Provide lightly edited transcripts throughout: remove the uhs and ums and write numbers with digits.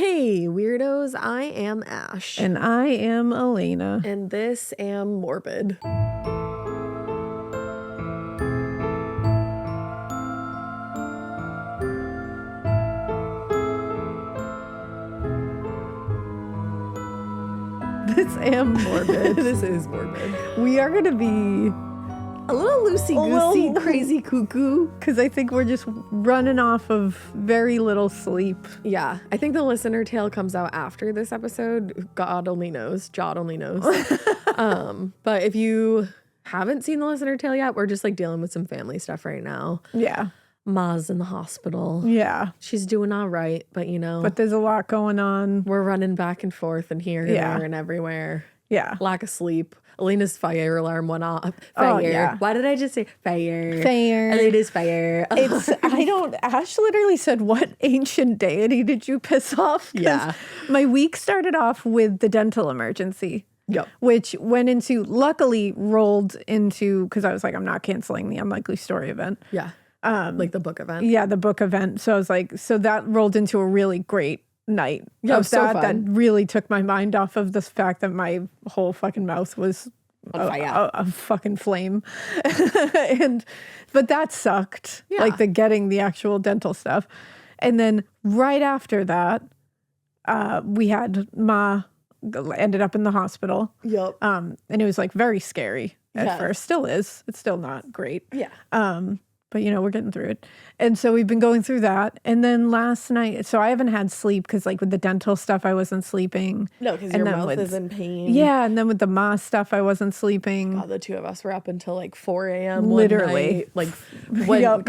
Hey, weirdos, I am Ash. And I am Elena. And this am Morbid. This am Morbid. This is Morbid. We are going to be a little loosey-goosey, crazy cuckoo. Because I think we're just running off of very little sleep. Yeah, I think the listener tale comes out after this episode. God only knows. Jod only knows. But if you haven't seen the listener tale yet, we're just like dealing with some family stuff right now. Yeah. Ma's in the hospital. Yeah. She's doing all right, but you know. But there's a lot going on. We're running back and forth and here and there and everywhere. Yeah. Lack of sleep. Elena's fire alarm went off. Oh, yeah. Why did I just say fire? Fire. Elena's fire. Ash literally said, what ancient deity did you piss off? 'Cause Yeah. my week started off with the dental emergency. Yep. Which luckily rolled into, because I was like, I'm not canceling the Unlikely Story event. Yeah. Like the book event. Yeah, the book event. So I was like, so that rolled into a really great night. Yeah, it was so that fun. That really took my mind off of the fact that my whole fucking mouth was On fire. a fucking flame. But that sucked. Yeah. Like getting the actual dental stuff. And then right after that, we had Ma ended up in the hospital. Yep. And it was like very scary at Yes. first. Still is. It's still not great. Yeah. But, you know, we're getting through it. And so we've been going through that. And then last night, so I haven't had sleep because, like, with the dental stuff, I wasn't sleeping. No, because And your then mouth with- is in pain. Yeah. And then with the Ma stuff, I wasn't sleeping. God, the two of us were up until like 4 a.m. Literally. One night, like Yep.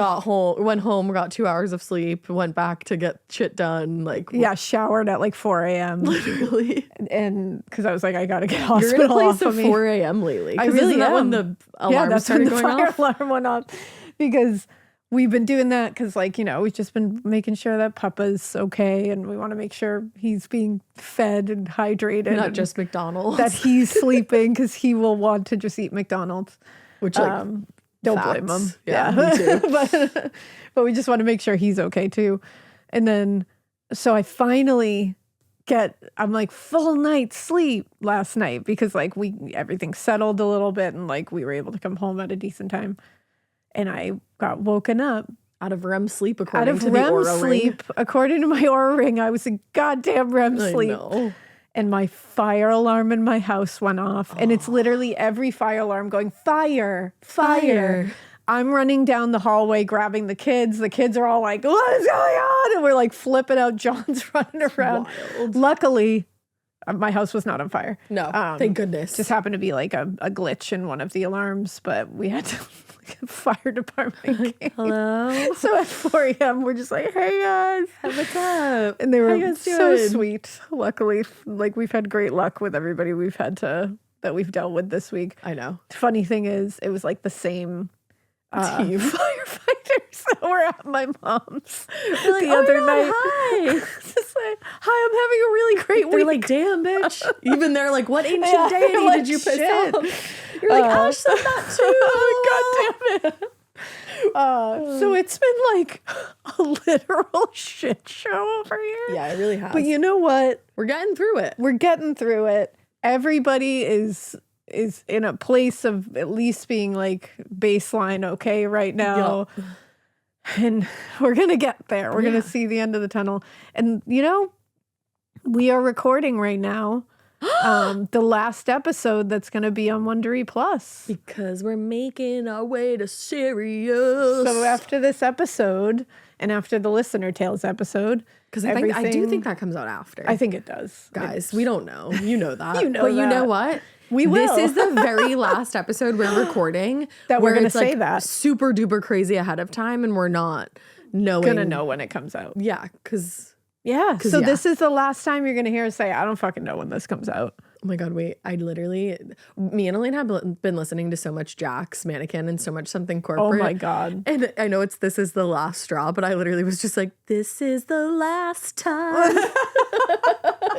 went home, got 2 hours of sleep, went back to get shit done. Like, Yeah, showered at like 4 a.m. literally. And because I was like, I got to get You're hospital in a place off of of me. 4 a.m. lately. I 'Cause really isn't that when am. the alarm that's started when the going fire off? alarm went off. Because we've been doing that because, like, you know, we've just been making sure that Papa's okay, and we want to make sure he's being fed and hydrated. Not and just McDonald's. that he's sleeping, because he will want to just eat McDonald's. Which, like, don't facts. blame him. Yeah, me too. but we just want to make sure he's okay too. And then, so I finally I'm like full night's sleep last night because, like, everything settled a little bit, and like we were able to come home at a decent time. And I got woken up Out of REM sleep, out according of to the REM Aura sleep. According to my Aura ring, I was in goddamn REM ring. sleep. I know. And my fire alarm in my house went off. And it's literally every fire alarm going, fire, fire. Fire. I'm running down the hallway grabbing the kids. The kids are all like, what is going on? And we're like flipping out. John's running around. Wild. Luckily, my house was not on fire. No, thank goodness. Just happened to be like a glitch in one of the alarms, but we had to fire department came. Hello? So at 4 a.m., we're just like, hey guys. What's up? And they How were you guys so doing? sweet. Luckily, like, we've had great luck with everybody that we've dealt with this week. I know. Funny thing is, it was like the same Team. firefighters that were at my mom's Like, the "Oh other my night. God, hi." Just like, hi, I'm having a really great They're week. like, damn, bitch. Even they're like, what ancient Yeah, deity like, did you piss shit. off? You're like, Ash said that too. God damn it. So it's been like a literal shit show over here. Yeah, it really has. But you know what? We're getting through it. We're getting through it. Everybody is in a place of at least being like baseline okay right now. Yup. And we're going to get there. We're going to see the end of the tunnel. And, you know, we are recording right now the last episode that's going to be on Wondery Plus. Because we're making our way to Sirius. So after this episode and after the Listener Tales episode, Because I do think that comes out after. I think it does. Guys, we don't know. You know that. You know but you know that. what? We will. This is the very last episode we're recording That we're where gonna it's, say like, that. super duper crazy ahead of time, and we're not knowing. Gonna know when it comes out. Yeah, because Yeah. So yeah. this is the last time you're gonna hear us say, I don't fucking know when this comes out. oh my god, wait! Me and Elaine have been listening to so much Jack's Mannequin and so much Something Corporate. Oh my God. And I know this is the last straw, but I literally was just like, this is the last time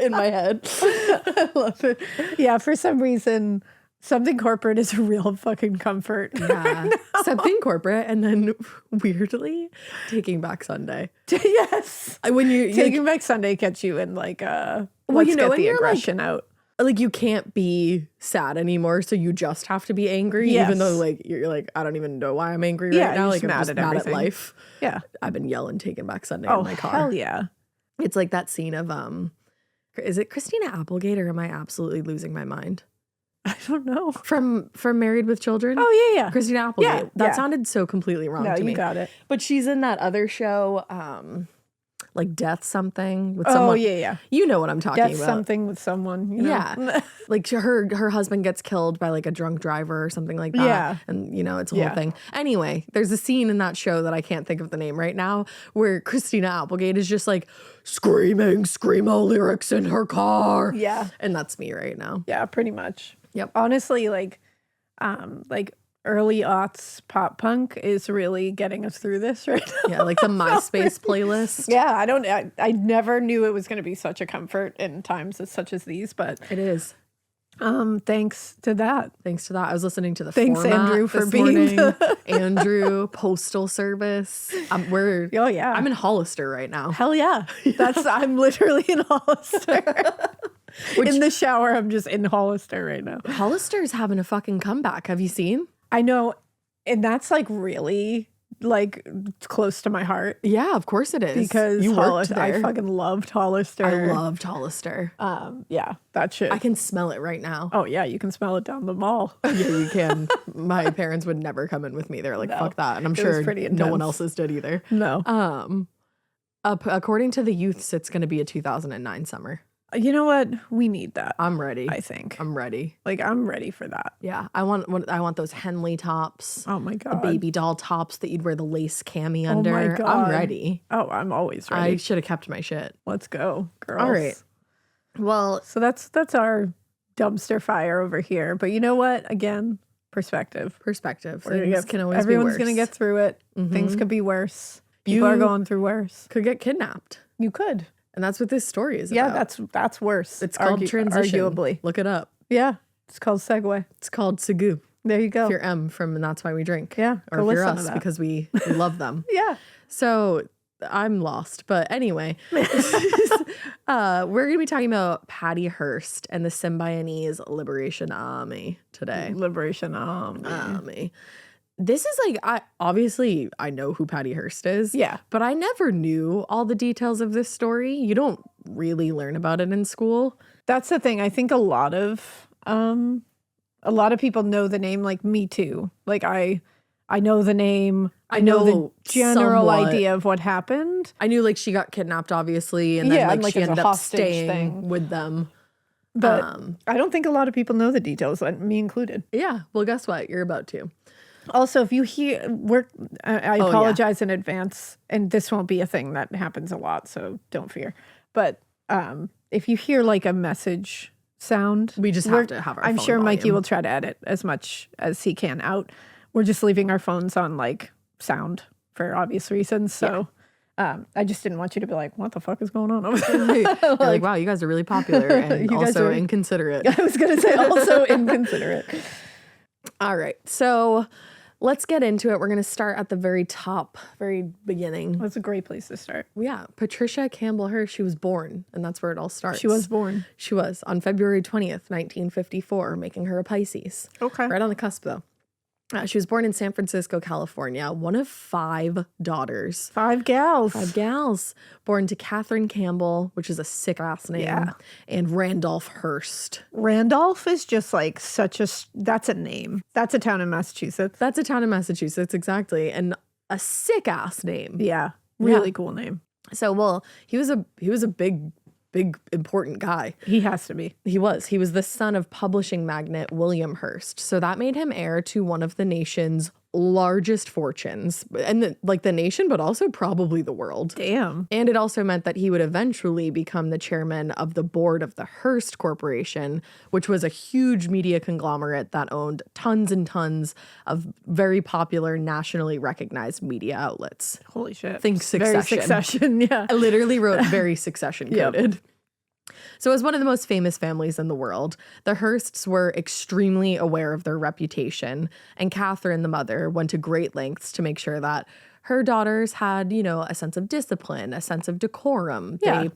in my head. I love it. Yeah, for some reason, Something corporate is a real fucking comfort. Yeah. Something corporate, and then weirdly, Taking Back Sunday. Yes. When you Taking Back Sunday gets you in like let's you know, get when the you're, aggression out. like you can't be sad anymore, so you just have to be angry, even though like you're like, I don't even know why I'm angry right now. Like I'm just mad at life. Yeah. I've been yelling Taking Back Sunday Oh, in my car. hell yeah. It's like that scene of is it Christina Applegate, or am I absolutely losing my mind? I don't know. From Married with Children? Oh, yeah. Christina Applegate. Yeah, That yeah. sounded so completely wrong to me. No, you got it. But she's in that other show, like Death Something with Oh, someone. yeah. You know what I'm talking That's about. something with someone, you know? Yeah. Like her husband gets killed by like a drunk driver or something like that. Yeah. And you know, it's a whole thing. Anyway, there's a scene in that show that I can't think of the name right now where Christina Applegate is just like screaming screamo lyrics in her car. Yeah. And that's me right now. Yeah, pretty much. Yep. Honestly, like early aughts pop punk is really getting us through this right now. Yeah, like the MySpace playlist. Yeah, I never knew it was going to be such a comfort in times such as these, but It is. thanks to that. Thanks to that. I was listening to the Thanks, Format Andrew, for this being morning. Andrew, Postal Service. Oh yeah. I'm in Hollister right now. Hell yeah. I'm literally in Hollister. In the shower, I'm just in Hollister right now. Hollister's having a fucking comeback. Have you seen? I know, and that's like really like close to my heart. Yeah, of course it is. Because you worked there. I fucking loved Hollister. I loved Hollister. Yeah, that shit. I can smell it right now. Oh yeah, you can smell it down the mall. Yeah, you can. My parents would never come in with me. They're like, No, fuck that. And I'm it was sure pretty no one intense. else's did either. No. According to the youths, it's going to be a 2009 summer. You know what? We need that. I'm ready. I think. I'm ready. Like I'm ready for that. Yeah, I want those Henley tops. Oh my The god. baby doll tops that you'd wear the lace cami Oh under. my God. I'm ready. Oh, I'm always I ready. should have kept my shit. Let's go, girls. All right. Well, So that's our dumpster fire over here. But you know what? Again, perspective. perspective. We're gonna Things get- can always everyone's be worse. gonna get through it. Things could be worse. People are going through worse. Could get kidnapped. You could. And that's what this story is Yeah, about. that's worse. It's called transition. Arguably. Look it up. Yeah. It's called segue. It's called Segoo. There you go. If you're M from And That's Why We Drink. Yeah, Or go if you're listen to us that. because we love them. Yeah. So I'm lost. But anyway, we're going to be talking about Patty Hearst and the Symbionese Liberation Army today. Liberation Army. This is like, I know who Patty Hearst is. Yeah. But I never knew all the details of this story. You don't really learn about it in school. That's the thing. I think a lot of people know the name, like me too. Like I know the name. I know the know general somewhat. idea of what happened. I knew like she got kidnapped, obviously, and then Yeah, like, and, like, she it's a ended up hostage staying thing. with them. But Um, I don't think a lot of people know the details, me included. Yeah. Well, guess what? You're about to. Also, if you hear, I yeah. apologize in advance, and this won't be a thing that happens a lot, so don't fear. But if you hear like a message sound, We just have to have our I'm phone sure Mikey volume. will try to edit as much as he can out. We're just leaving our phones on like sound for obvious reasons. So I just didn't want you to be like, what the fuck is going on over there? You're like, wow, you guys are really popular and You guys also are- inconsiderate. I was going to say also inconsiderate. All right. So let's get into it. We're going to start at the very top, very beginning. That's a great place to start. Yeah. Patricia Campbell Hearst, she was born, and that's where it all starts. She was born. She was on February 20th, 1954, making her a Pisces. Okay. Right on the cusp, though. She was born in San Francisco, California, one of 5 daughters. 5 gals. 5 gals. Born to Catherine Campbell, which is a sick ass name, Yeah. and Randolph Hearst. Randolph is just like that's a name. That's a town in Massachusetts. That's a town in Massachusetts, exactly. And a sick ass name. Yeah. Really cool name. So, well, he was a big, important guy. He has to be. He was the son of publishing magnate William Hearst. So that made him heir to one of the nation's largest fortunes, and the nation, but also probably the world. Damn. And it also meant that he would eventually become the chairman of the board of the Hearst Corporation, which was a huge media conglomerate that owned tons and tons of very popular, nationally recognized media outlets. Holy shit. Think Succession. Very Succession, yeah. I literally wrote very Succession coded. So as one of the most famous families in the world, the Hearsts were extremely aware of their reputation, and Catherine, the mother, went to great lengths to make sure that her daughters had, a sense of discipline, a sense of decorum. Yeah.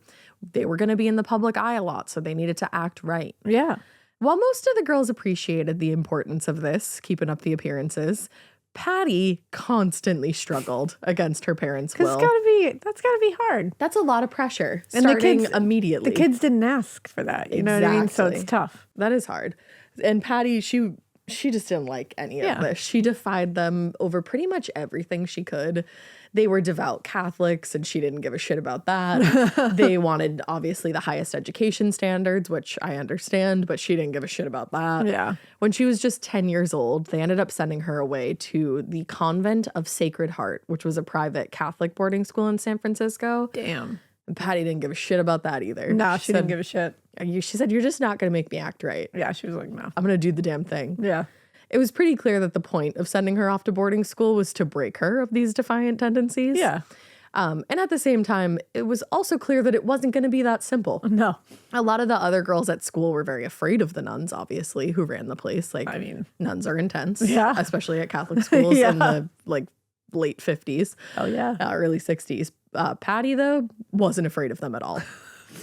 They were going to be in the public eye a lot, so they needed to act right. Yeah. While most of the girls appreciated the importance of this, keeping up the appearances, Patty constantly struggled against her parents' will. That's gotta be hard. That's a lot of pressure, And starting immediately. The kids didn't ask for that. You know what I mean? So it's tough. That is hard. And Patty, she just didn't like any of this. She defied them over pretty much everything she could. They were devout Catholics, and she didn't give a shit about that. They wanted, obviously, the highest education standards, which I understand, but she didn't give a shit about that. Yeah. When she was just 10 years old, they ended up sending her away to the Convent of Sacred Heart, which was a private Catholic boarding school in San Francisco. Damn. And Patty didn't give a shit about that either. Nah, she didn't give a shit. She said, "You're just not going to make me act right." Yeah, she was like, no. I'm going to do the damn thing. Yeah. It was pretty clear that the point of sending her off to boarding school was to break her of these defiant tendencies. Yeah. And at the same time, it was also clear that it wasn't going to be that simple. No. A lot of the other girls at school were very afraid of the nuns, obviously, who ran the place. Nuns are intense. Yeah. Especially at Catholic schools in the late 50s. Oh, yeah. Early 60s. Patty, though, wasn't afraid of them at all.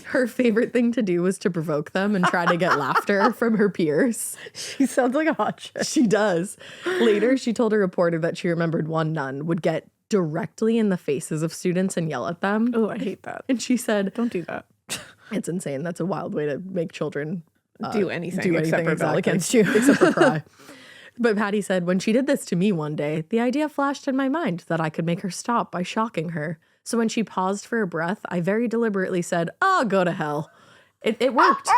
Her favorite thing to do was to provoke them and try to get laughter from her peers. She sounds like a hot chick. She does. Later, she told a reporter that she remembered one nun would get directly in the faces of students and yell at them. Oh, I hate that. And she said, Don't do that. "It's insane. That's a wild way to make children do anything except rebel against you. Except for cry." But Patty said, "When she did this to me one day, the idea flashed in my mind that I could make her stop by shocking her. So when she paused for a breath, I very deliberately said, 'Oh, go to hell.' It worked."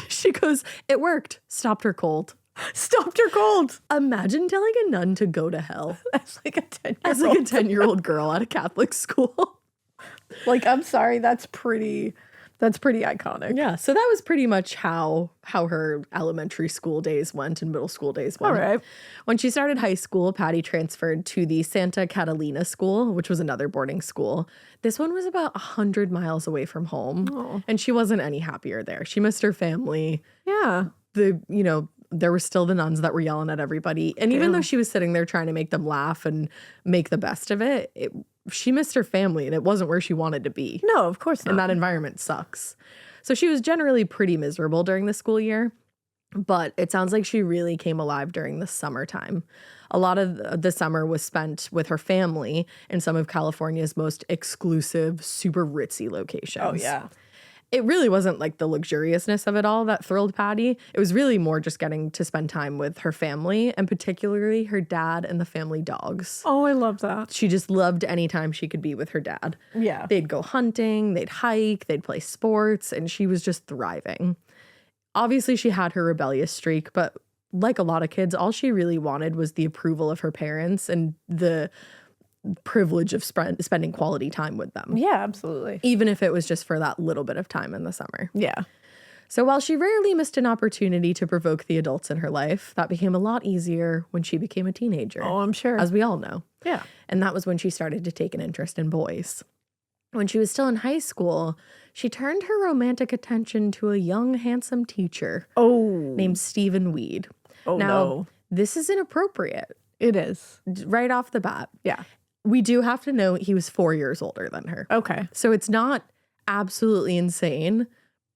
She goes, "It worked. Stopped her cold." Stopped her cold. Imagine telling a nun to go to hell. That's like a 10-year-old. As like a 10-year-old girl at a Catholic school. I'm sorry, that's pretty iconic. Yeah, so that was pretty much how her elementary school days went and middle school days went. All right. When she started high school, Patty transferred to the Santa Catalina School, which was another boarding school. This one was about 100 miles away from home, and she wasn't any happier there. She missed her family. Yeah. There were still the nuns that were yelling at everybody. And even though she was sitting there trying to make them laugh and make the best of it, she missed her family, and it wasn't where she wanted to be. No, of course not. And that environment sucks. So she was generally pretty miserable during the school year, but it sounds like she really came alive during the summertime. A lot of the summer was spent with her family in some of California's most exclusive, super ritzy locations. Oh, yeah. It really wasn't like the luxuriousness of it all that thrilled Patty. It was really more just getting to spend time with her family, and particularly her dad and the family dogs. Oh, I love that. She just loved any time she could be with her dad. Yeah. They'd go hunting, they'd hike, they'd play sports, and she was just thriving. Obviously, she had her rebellious streak, but like a lot of kids, all she really wanted was the approval of her parents and the privilege of spending quality time with them. Yeah, absolutely. Even if it was just for that little bit of time in the summer. Yeah. So while she rarely missed an opportunity to provoke the adults in her life, that became a lot easier when she became a teenager. Oh, I'm sure. As we all know. Yeah. And that was when she started to take an interest in boys. When she was still in high school, she turned her romantic attention to a young, handsome teacher named Stephen Weed. Oh, now, no. This is inappropriate. It is. Right off the bat. Yeah. We do have to note he was 4 years older than her. Okay. So it's not absolutely insane,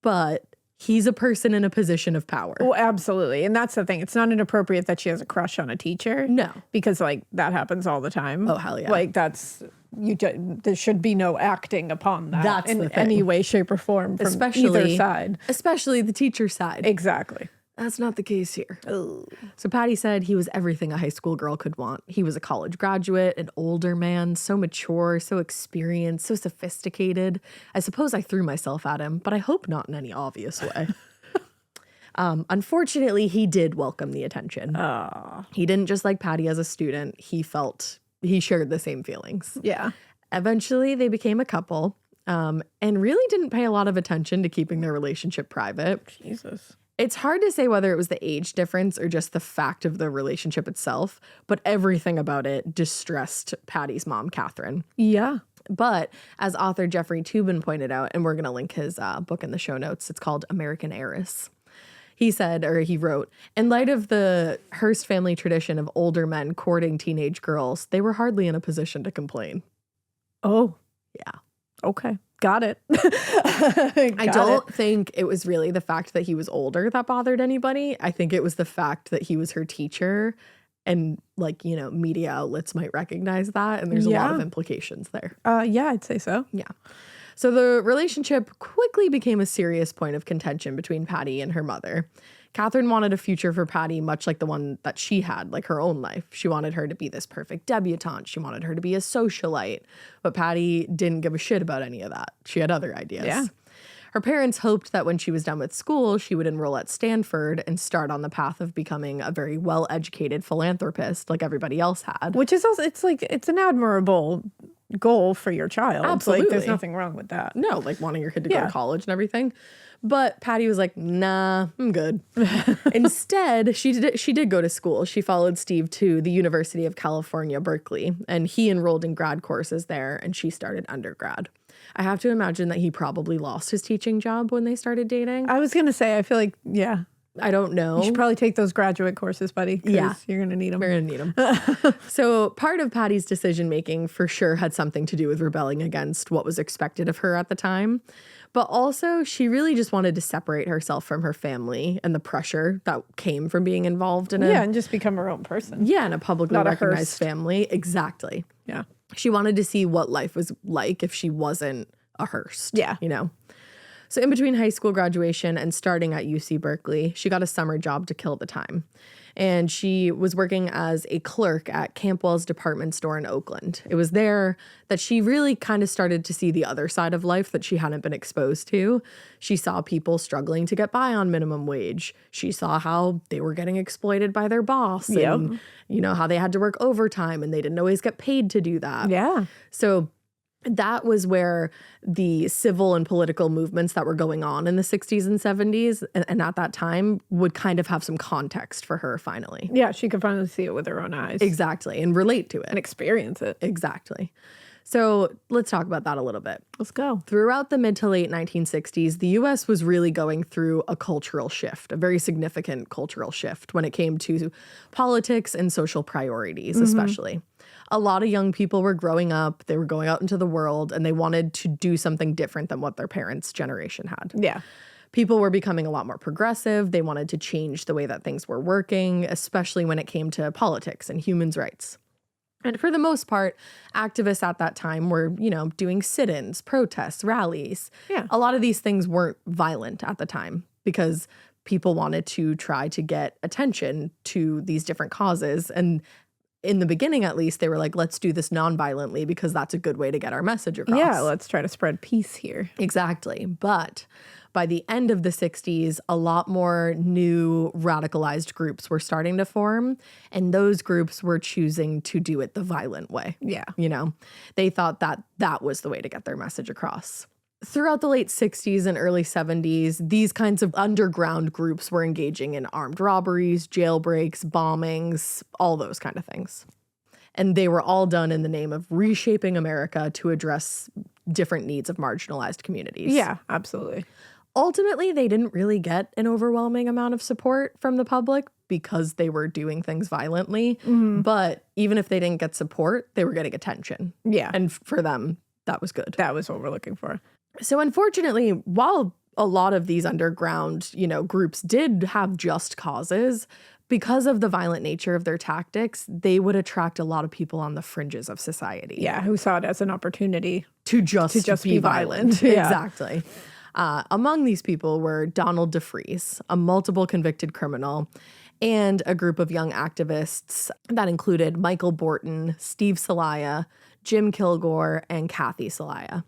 but he's a person in a position of power. Oh, absolutely. And that's the thing. It's not inappropriate that she has a crush on a teacher. No. Because that happens all the time. Oh, hell yeah. There should be no acting upon that. That's in the thing. any way, shape, or form from either side. Especially the teacher's side. Exactly. That's not the case here. Oh. So Patty said he was everything a high school girl could want. He was a college graduate, an older man, so mature, so experienced, so sophisticated. I suppose I threw myself at him, but I hope not in any obvious way. Unfortunately, he did welcome the attention. He didn't just like Patty as a student. He shared the same feelings. Yeah. Eventually, they became a couple and really didn't pay a lot of attention to keeping their relationship private. Jesus. It's hard to say whether it was the age difference or just the fact of the relationship itself, but everything about it distressed Patty's mom, Catherine. Yeah. But as author Jeffrey Toobin pointed out, and we're going to link his book in the show notes, it's called American Heiress. He said, or he wrote, in light of the Hearst family tradition of older men courting teenage girls, they were hardly in a position to complain. Oh, Yeah. okay. Got it. I don't think it was really the fact that he was older that bothered anybody. I think it was the fact that he was her teacher, and like, you know, media outlets might recognize that. And there's a lot of implications there. Yeah, I'd say so. Yeah. So the relationship quickly became a serious point of contention between Patty and her mother. Catherine wanted a future for Patty much like the one that she had, like her own life. She wanted her to be this perfect debutante. She wanted her to be a socialite. But Patty didn't give a shit about any of that. She had other ideas. Yeah. Her parents hoped that when she was done with school, she would enroll at Stanford and start on the path of becoming a very well-educated philanthropist like everybody else had. Which is also, it's an admirable goal for your child. Absolutely. Like, there's nothing wrong with that. No, like wanting your kid to go to college and everything. But Patty was like, nah, I'm good. Instead, she did go to school. She followed Steve to the University of California, Berkeley, and he enrolled in grad courses there, and she started undergrad. I have to imagine that he probably lost his teaching job when they started dating. I was going to say, I feel like, yeah. I don't know. You should probably take those graduate courses, buddy. Yeah. You're going to need them. We're going to need them. So part of Patty's decision-making for sure had something to do with rebelling against what was expected of her at the time. But also, she really just wanted to separate herself from her family and the pressure that came from being involved in and just become her own person. Yeah, in a publicly Not a recognized Hearst. family. Exactly. Yeah. She wanted to see what life was like if she wasn't a Hearst. Yeah. You know? So in between high school graduation and starting at UC Berkeley, she got a summer job to kill the time. And she was working as a clerk at Campwell's department store in Oakland. It was there that she really kind of started to see the other side of life that she hadn't been exposed to. She saw people struggling to get by on minimum wage. She saw how they were getting exploited by their boss and, you know, how they had to work overtime and they didn't always get paid to do that. Yeah. So that was where the civil and political movements that were going on in the 60s and 70s and at that time would kind of have some context for her finally. Yeah, she could finally see it with her own eyes. Exactly, and relate to it. And experience it. Exactly. So let's talk about that a little bit. Let's go. Throughout the mid to late 1960s, the U.S. was really going through a cultural shift, a very significant cultural shift when it came to politics and social priorities, especially. A lot of young people were growing up, they were going out into the world, and they wanted to do something different than what their parents' generation had. Yeah. People were becoming a lot more progressive. They wanted to change the way that things were working, especially when it came to politics and human rights. And for the most part, activists at that time were, you know, doing sit-ins, protests, rallies. Yeah. A lot of these things weren't violent at the time because people wanted to try to get attention to these different causes. And in the beginning, at least, they were like, let's do this non-violently because that's a good way to get our message across. Yeah, let's try to spread peace here. Exactly. But by the end of the 60s, a lot more new radicalized groups were starting to form, and those groups were choosing to do it the violent way. Yeah. You know, they thought that that was the way to get their message across. Throughout the late 60s and early 70s, these kinds of underground groups were engaging in armed robberies, jailbreaks, bombings, all those kind of things. And they were all done in the name of reshaping America to address different needs of marginalized communities. Yeah, absolutely. Ultimately, they didn't really get an overwhelming amount of support from the public because they were doing things violently. But even if they didn't get support, they were getting attention. Yeah. And for them, that was good. That was what we're looking for. So unfortunately, while a lot of these underground, you know, groups did have just causes, because of the violent nature of their tactics, they would attract a lot of people on the fringes of society. Yeah, who saw it as an opportunity To just be violent. Yeah. Exactly. Among these people were Donald DeFreeze, a multiple convicted criminal, and a group of young activists that included Michael Borton, Steve Celaya, Jim Kilgore, and Kathy Celaya.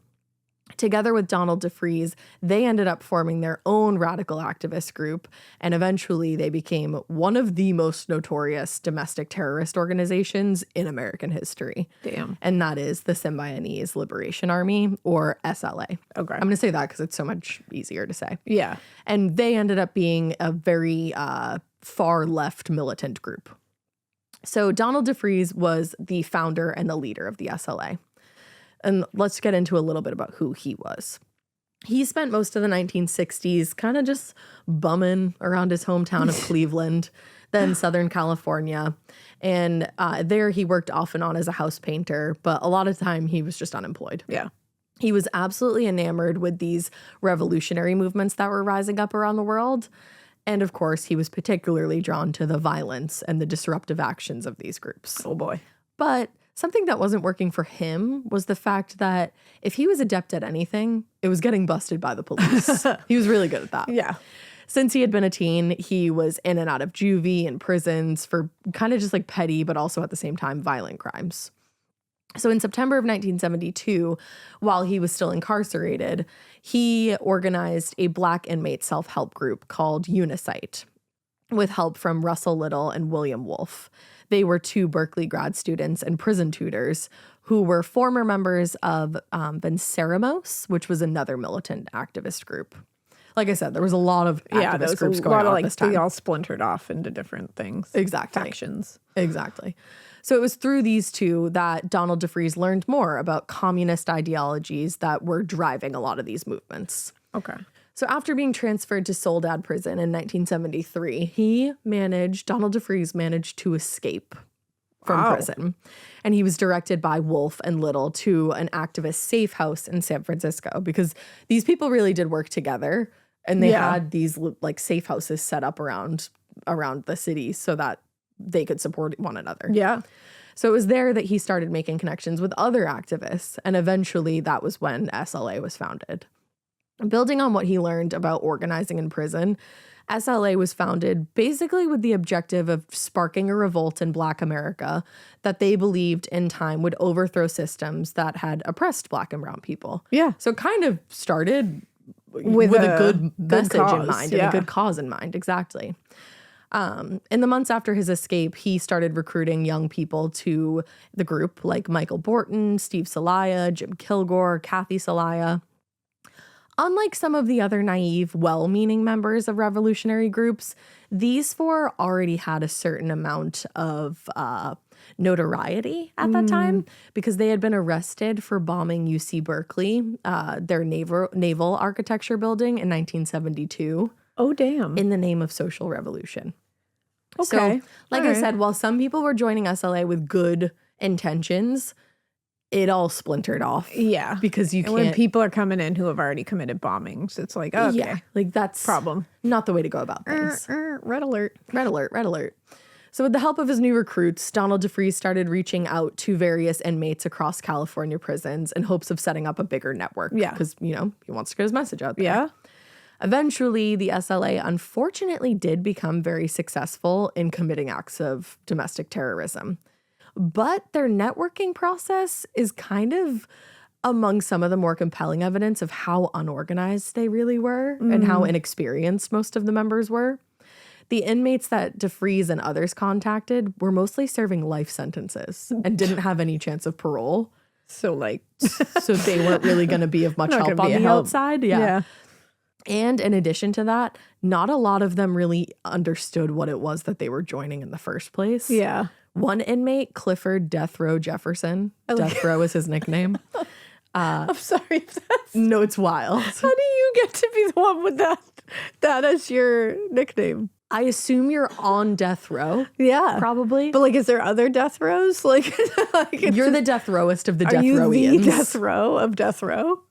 Together with Donald DeFreeze, they ended up forming their own radical activist group, and eventually they became one of the most notorious domestic terrorist organizations in American history. Damn. And that is the Symbionese Liberation Army, or SLA. Okay. I'm going to say that because it's so much easier to say. Yeah. And they ended up being a very far left militant group. So Donald DeFreeze was the founder and the leader of the SLA. And let's get into a little bit about who he was. He spent most of the 1960s kind of just bumming around his hometown of Cleveland, then Southern California. And there he worked off and on as a house painter, but a lot of the time he was just unemployed. Yeah. He was absolutely enamored with these revolutionary movements that were rising up around the world. And of course, he was particularly drawn to the violence and the disruptive actions of these groups. Oh boy. But something that wasn't working for him was the fact that if he was adept at anything, it was getting busted by the police. He was really good at that. Yeah. Since he had been a teen, he was in and out of juvie and prisons for kind of just like petty, but also at the same time, violent crimes. So in September of 1972, while he was still incarcerated, he organized a Black inmate self-help group called Unisight with help from Russell Little and William Wolfe. They were two Berkeley grad students and prison tutors who were former members of Venceremos, which was another militant activist group. Like I said, there was a lot of activist groups going on at this time. They all splintered off into different things. Exactly. Factions. Exactly. So it was through these two that Donald DeFreeze learned more about communist ideologies that were driving a lot of these movements. Okay. So after being transferred to Soledad Prison in 1973, Donald DeFreeze managed to escape from prison. And he was directed by Wolfe and Little to an activist safe house in San Francisco because these people really did work together. And they had these like safe houses set up around the city so that they could support one another. Yeah. So it was there that he started making connections with other activists. And eventually that was when SLA was founded. Building on what he learned about organizing in prison, SLA was founded basically with the objective of sparking a revolt in Black America that they believed in time would overthrow systems that had oppressed Black and brown people. Yeah. So it kind of started with a good message in mind and a good cause in mind. Exactly. In the months after his escape, he started recruiting young people to the group like Michael Borton, Steve Celaya, Jim Kilgore, Kathy Celaya. Unlike some of the other naive, well-meaning members of revolutionary groups, these four already had a certain amount of notoriety at that time because they had been arrested for bombing UC Berkeley, their naval architecture building in 1972. Oh, damn. In the name of social revolution. Okay. So, like I said, while some people were joining SLA with good intentions, it all splintered off. Yeah. Because you can't. When people are coming in who have already committed bombings, it's like, okay. Yeah. Like that's problem. Not the way to go about things. Red alert. Red alert. Red alert. So with the help of his new recruits, Donald DeFreeze started reaching out to various inmates across California prisons in hopes of setting up a bigger network. Yeah. Because, he wants to get his message out there. Yeah. Eventually, the SLA unfortunately did become very successful in committing acts of domestic terrorism. But their networking process is kind of among some of the more compelling evidence of how unorganized they really were and how inexperienced most of the members were. The inmates that DeFreeze and others contacted were mostly serving life sentences and didn't have any chance of parole. So they weren't really going to be of much help on the outside. Yeah. And in addition to that, not a lot of them really understood what it was that they were joining in the first place. Yeah. One inmate, Clifford Death Row Jefferson, Death Row is his nickname. I'm sorry. No, it's wild. How do you get to be the one with that as your nickname? I assume you're on death row. Yeah. Probably. But is there other death rows? You're the death rowest of the death rowians. Are you the death row of death row?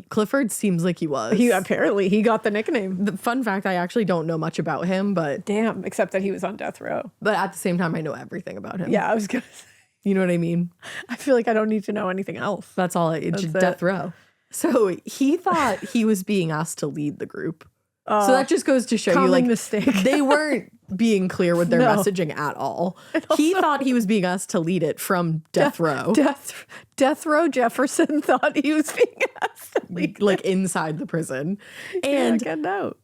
Clifford seems like he was. He got the nickname. The fun fact, I actually don't know much about him, but damn, except that he was on death row. But at the same time, I know everything about him. Yeah, I was gonna say. You know what I mean? I feel like I don't need to know anything else. That's all. It's just death row. So he thought he was being asked to lead the group. So that just goes to show you, mistake. They weren't being clear with their messaging at all. He thought he was being asked to lead it from death row. Death row Jefferson thought he was being asked to lead inside the prison. And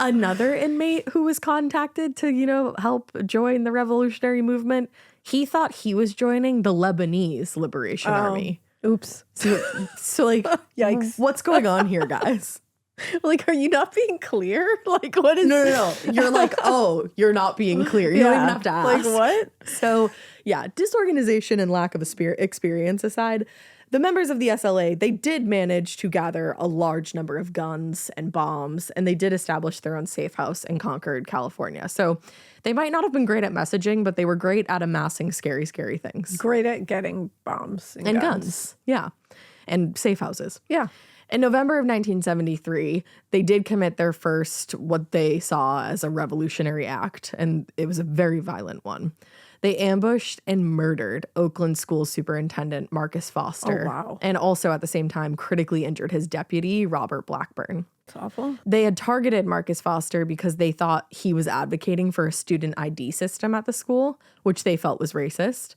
another inmate who was contacted to, help join the revolutionary movement, he thought he was joining the Symbionese Liberation Army. Oops. So yikes. What's going on here, guys? Are you not being clear? What is... No. You're you're not being clear. You don't even have to ask. What? So, disorganization and lack of experience aside, the members of the SLA, they did manage to gather a large number of guns and bombs, and they did establish their own safe house in Concord, California. So they might not have been great at messaging, but they were great at amassing scary, scary things. Great at getting bombs and guns. Yeah. And safe houses. Yeah. In November of 1973, they did commit their first, what they saw as a revolutionary act, and it was a very violent one. They ambushed and murdered Oakland School Superintendent Marcus Foster. Oh, wow. And also at the same time critically injured his deputy, Robert Blackburn. It's awful. They had targeted Marcus Foster because they thought he was advocating for a student ID system at the school, which they felt was racist.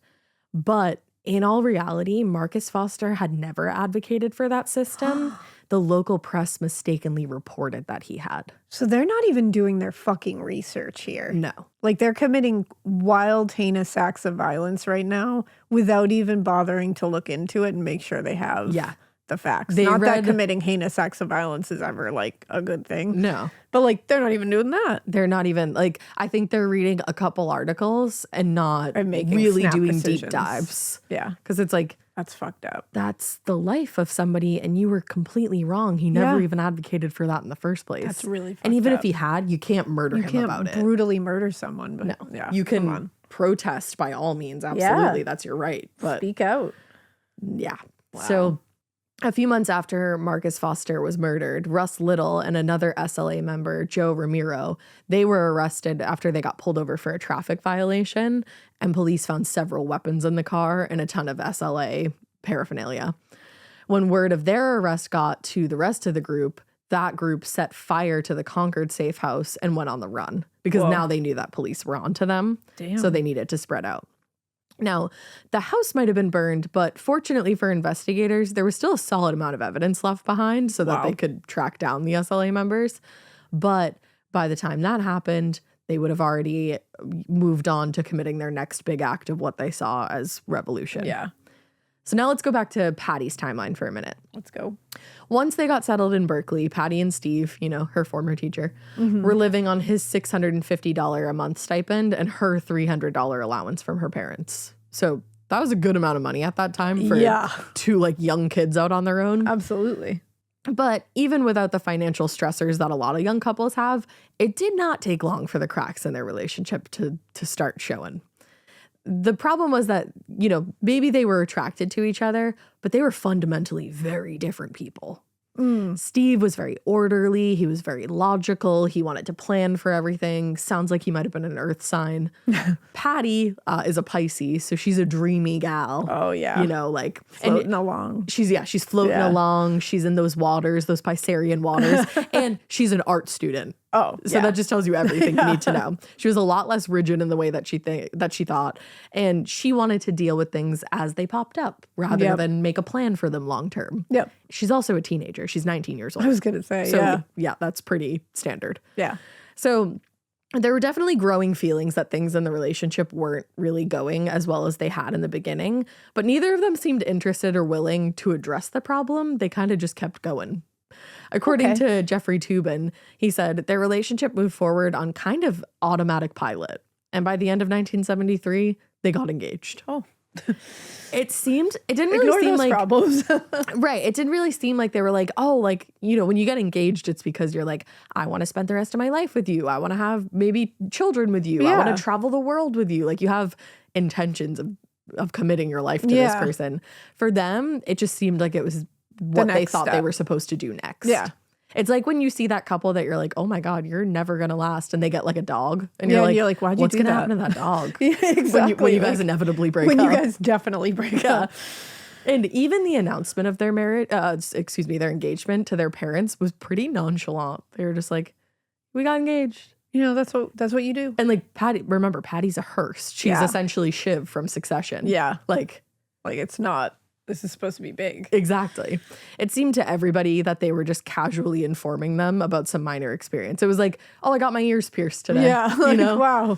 But in all reality, Marcus Foster had never advocated for that system. The local press mistakenly reported that he had. So they're not even doing their fucking research here. No. Like they're committing wild, heinous acts of violence right now without even bothering to look into it and make sure they have the facts. Not that committing heinous acts of violence is ever like a good thing. No. But like they're not even doing that. They're not even like, I think they're reading a couple articles and not making really snap doing decisions. deep dives. Yeah. Because it's like, that's fucked up. that's the life of somebody and you were completely wrong. He never even advocated for that in the first place. That's really fucked And even up. if he had, you can't murder him about it. Brutally murder someone. But No. yeah, You can protest by all means. Absolutely. That's your right. But speak out. yeah. Wow. So a few months after Marcus Foster was murdered, Russ Little and another SLA member, Joe Ramiro, they were arrested after they got pulled over for a traffic violation, and police found several weapons in the car and a ton of SLA paraphernalia. When word of their arrest got to the rest of the group, that group set fire to the Concord safe house and went on the run because now they knew that police were onto them. Damn. So they needed to spread out. Now, the house might have been burned, but fortunately for investigators, there was still a solid amount of evidence left behind so that they could track down the SLA members. But by the time that happened, they would have already moved on to committing their next big act of what they saw as revolution. Yeah. So now let's go back to Patty's timeline for a minute. Let's go. Once they got settled in Berkeley, Patty and Steve, you know, her former teacher, were living on his $650 a month stipend and her $300 allowance from her parents. So that was a good amount of money at that time for two like young kids out on their own. Absolutely. But even without the financial stressors that a lot of young couples have, it did not take long for the cracks in their relationship to start showing. The problem was that, you know, maybe they were attracted to each other, but they were fundamentally very different people. Steve was very orderly. He was very logical. He wanted to plan for everything. Sounds like he might have been an earth sign. Patty is a Pisces, so she's a dreamy gal. Oh, yeah. You know, like floating along. She's floating along. She's in those waters, those Piscean waters. And she's an art student. Oh, So that just tells you everything you need to know. She was a lot less rigid in the way that she thought, and she wanted to deal with things as they popped up rather than make a plan for them long term. Yep. She's also a teenager. She's 19 years old. I was gonna say, So yeah, that's pretty standard. Yeah. So there were definitely growing feelings that things in the relationship weren't really going as well as they had in the beginning, but neither of them seemed interested or willing to address the problem. They kind of just kept going. According to Jeffrey Toobin, he said their relationship moved forward on kind of automatic pilot. And by the end of 1973, they got engaged. Oh. It didn't really seem like problems. Right. It didn't really seem like they were like, oh, like, you know, when you get engaged, it's because you're like, I want to spend the rest of my life with you. I want to have maybe children with you. I want to travel the world with you. Like you have intentions of committing your life to this person. For them, it just seemed like it was what they thought they were supposed to do next. Yeah. It's like when you see that couple that you're like, oh my God, you're never going to last. And they get like a dog. And you're like, why'd you what's do going to that? happen to that dog? Exactly. When you guys inevitably break up. When you guys definitely break up. And even the announcement of their marriage, their engagement to their parents was pretty nonchalant. They were just like, we got engaged. You know, that's what you do. And like Patty's a Hearst. She's essentially Shiv from Succession. Yeah. Like it's not, this is supposed to be big. Exactly. It seemed to everybody that they were just casually informing them about some minor experience. It was like, oh, I got my ears pierced today. Yeah. You know? Wow.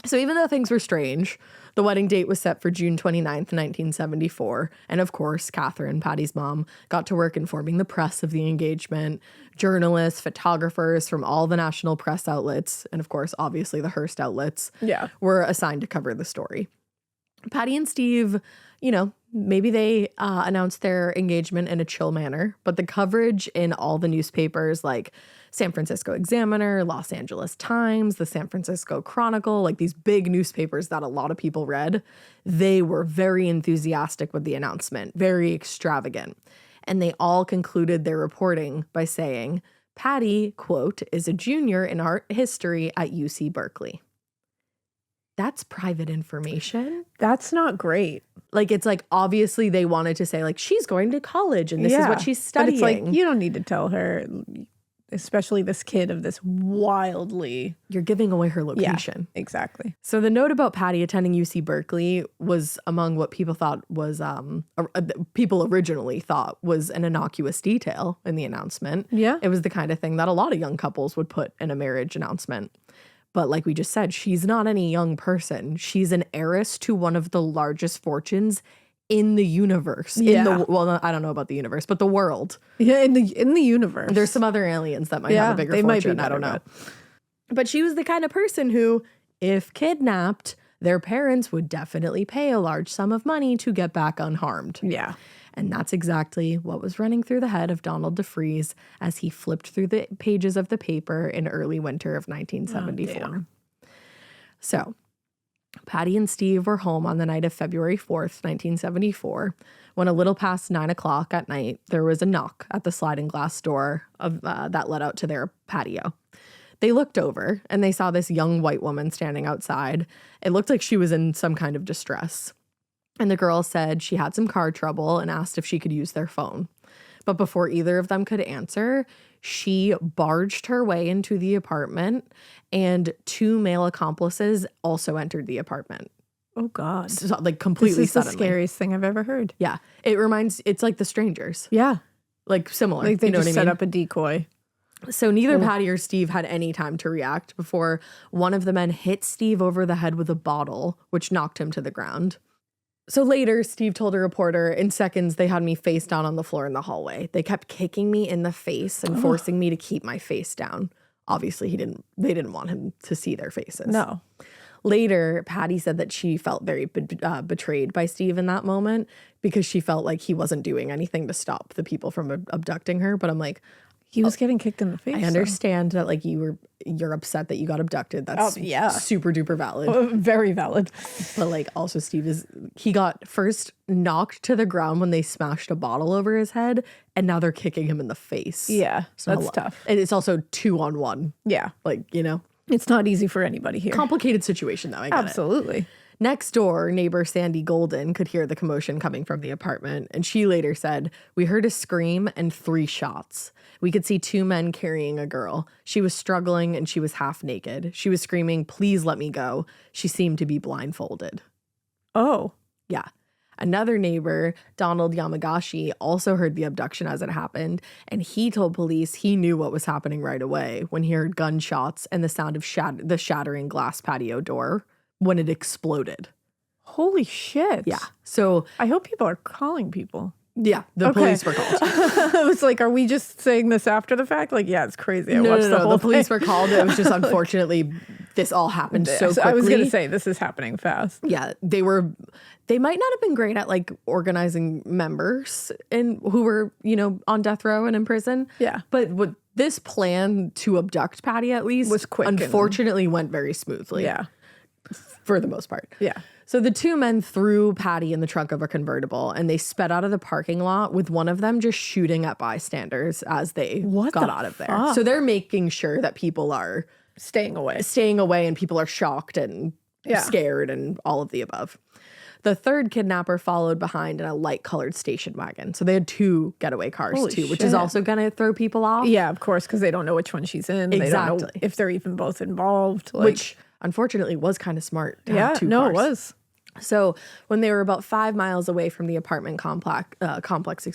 So even though things were strange, the wedding date was set for June 29th, 1974. And of course, Catherine, Patty's mom, got to work informing the press of the engagement. Journalists, photographers from all the national press outlets, and of course, obviously the Hearst outlets, were assigned to cover the story. Patty and Steve, you know, Maybe they announced their engagement in a chill manner, but the coverage in all the newspapers like San Francisco Examiner, Los Angeles Times, the San Francisco Chronicle, like these big newspapers that a lot of people read, they were very enthusiastic with the announcement, very extravagant. And they all concluded their reporting by saying, Patty, quote, is a junior in art history at UC Berkeley. That's private information. That's not great. Like, it's like, obviously they wanted to say, like, she's going to college and this is what she's studying. But it's like, you don't need to tell her, especially this kid of this wildly... You're giving away her location. Yeah, exactly. So the note about Patty attending UC Berkeley was among what people thought was, people originally thought was an innocuous detail in the announcement. Yeah. It was the kind of thing that a lot of young couples would put in a marriage announcement. But like we just said, she's not any young person. She's an heiress to one of the largest fortunes in the universe. Yeah. Well, I don't know about the universe, but the world. Yeah, in the universe. There's some other aliens that might have a bigger fortune. Might be better, I don't know. But she was the kind of person who, if kidnapped, their parents would definitely pay a large sum of money to get back unharmed. Yeah. And that's exactly what was running through the head of Donald DeFries as he flipped through the pages of the paper in early winter of 1974. So, Patty and Steve were home on the night of February 4th, 1974, when a little past 9 o'clock at night, there was a knock at the sliding glass door of that led out to their patio. They looked over and they saw this young white woman standing outside. It looked like she was in some kind of distress. And the girl said she had some car trouble and asked if she could use their phone. But before either of them could answer, she barged her way into the apartment, and 2 male accomplices also entered the apartment. Oh, God. So, like, completely This is suddenly. the scariest thing I've ever heard. Yeah. It's like The Strangers. Yeah. Like, similar. Like they you know just what I set mean? up a decoy. So neither Patty or Steve had any time to react before one of the men hit Steve over the head with a bottle, which knocked him to the ground. So later, Steve told a reporter, in seconds, they had me face down on the floor in the hallway. They kept kicking me in the face and forcing me to keep my face down. Obviously, they didn't want him to see their faces. No. Later, Patty said that she felt very betrayed by Steve in that moment because she felt like he wasn't doing anything to stop the people from abducting her. But I'm like, he was getting kicked in the face. I understand that like you're upset that you got abducted. That's super duper valid. Very valid. But like also he got first knocked to the ground when they smashed a bottle over his head, and now they're kicking him in the face. Yeah, So that's tough. And it's also 2-on-1. Yeah. Like, you know. It's not easy for anybody here. Complicated situation though, I get it. Absolutely. Next door, neighbor Sandy Golden could hear the commotion coming from the apartment, and she later said, "We heard a scream and 3 shots. We could see 2 men carrying a girl. She was struggling and she was half naked. She was screaming, 'Please let me go.' She seemed to be blindfolded." Oh. Yeah. Another neighbor, Donald Yamagashi, also heard the abduction as it happened, and he told police he knew what was happening right away when he heard gunshots and the sound of the shattering glass patio door when it exploded. Holy shit. Yeah. So I hope people are calling people. yeah, the police were called. I was like, are we just saying this after the fact? Like, yeah, it's crazy. I No, watched the whole the police thing. were called. It was just unfortunately this all happened so quickly. I was going to say this is happening fast. Yeah, they might not have been great at like organizing members and who were, on death row and in prison. Yeah. But what this plan to abduct Patty at least Was quick unfortunately went very smoothly. Yeah. For the most part. Yeah. So the 2 men threw Patty in the trunk of a convertible and they sped out of the parking lot with one of them just shooting at bystanders as they got out of there. fuck? So they're making sure that people are Staying away. and people are shocked and Yeah. scared and all of the above. The 3rd kidnapper followed behind in a light-colored station wagon. So they had 2 getaway cars Holy too, which is shit. also going to throw people off. Yeah, of course, because they don't know which one she's in. They don't know Exactly. if they're even both involved. Like, Which unfortunately was kind of smart to have 2 no, cars. it was. So when they were about 5 miles away from the apartment complex,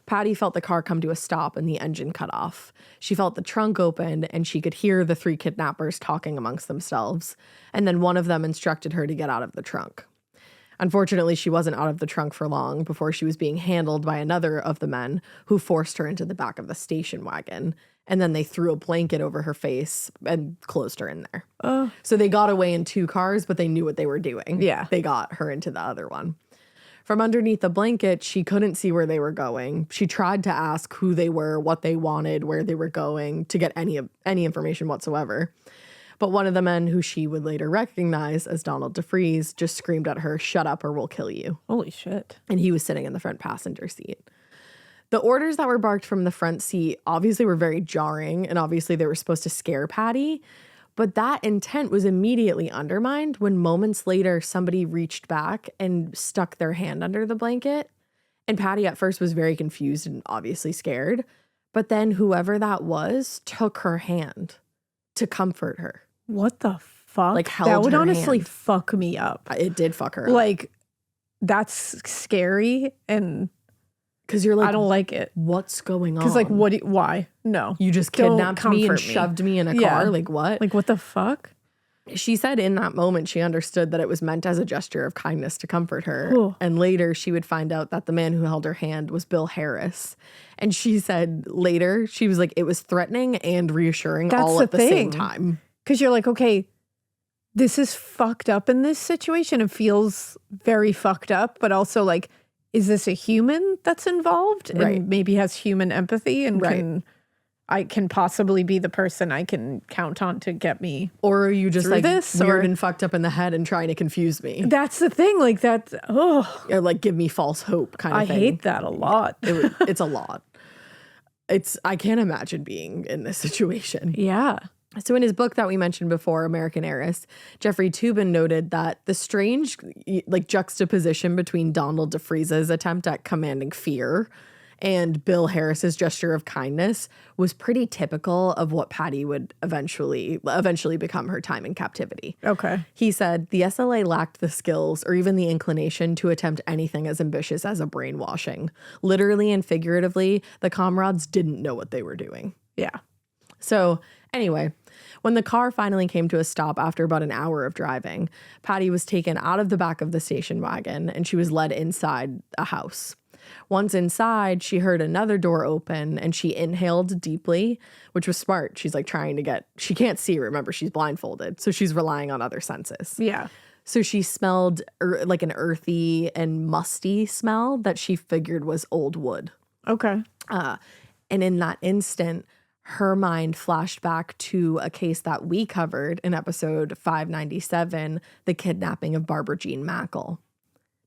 Patty felt the car come to a stop and the engine cut off. She felt the trunk open and she could hear the 3 kidnappers talking amongst themselves. And then one of them instructed her to get out of the trunk. Unfortunately, she wasn't out of the trunk for long before she was being handled by another of the men who forced her into the back of the station wagon. And then they threw a blanket over her face and closed her in there. So they got away in 2 cars, but they knew what they were doing. Yeah. They got her into the other one. From underneath the blanket, she couldn't see where they were going. She tried to ask who they were, what they wanted, where they were going to get any information whatsoever. But one of the men, who she would later recognize as Donald DeFreeze, just screamed at her, "Shut up or we'll kill you." Holy shit. And he was sitting in the front passenger seat. The orders that were barked from the front seat obviously were very jarring, and obviously they were supposed to scare Patty. But that intent was immediately undermined when moments later somebody reached back and stuck their hand under the blanket. And Patty at first was very confused and obviously scared. But then whoever that was took her hand to comfort her. What the fuck? Like, held that would her honestly hand. fuck me up. It did fuck her up. Like, that's scary, and Because you're like, I don't like it. what's going on? Because, like, why? No. You just Don't kidnapped me and comfort me. shoved me in a Yeah. car? Like, what? Like, what the fuck? She said in that moment she understood that it was meant as a gesture of kindness to comfort her. Ooh. And later she would find out that the man who held her hand was Bill Harris. And she said later, she was like, it was threatening and reassuring That's all the at the same thing. time. Because you're like, okay, this is fucked up in this situation. It feels very fucked up, but also like, is this a human that's involved Right. and maybe has human empathy and Right. I can possibly be the person I can count on to get me. Or are you just Through like this, weird or- and fucked up in the head and trying to confuse me? That's the thing. Like that. Oh, Or like give me false hope kind of I thing. hate that a lot. It's a lot. I can't imagine being in this situation. Yeah. So in his book that we mentioned before, American Heiress, Jeffrey Toobin noted that the strange like juxtaposition between Donald DeFreeze's attempt at commanding fear and Bill Harris's gesture of kindness was pretty typical of what Patty would eventually become her time in captivity. Okay. He said the SLA lacked the skills or even the inclination to attempt anything as ambitious as a brainwashing. Literally and figuratively, the comrades didn't know what they were doing. Yeah. So anyway, when the car finally came to a stop after about an hour of driving, Patty was taken out of the back of the station wagon and she was led inside a house. Once inside, she heard another door open and she inhaled deeply, which was smart. She's like she can't see, remember, she's blindfolded. So she's relying on other senses. Yeah. So she smelled like an earthy and musty smell that she figured was old wood. Okay. And in that instant, her mind flashed back to a case that we covered in episode 597, the kidnapping of Barbara Jean Mackle.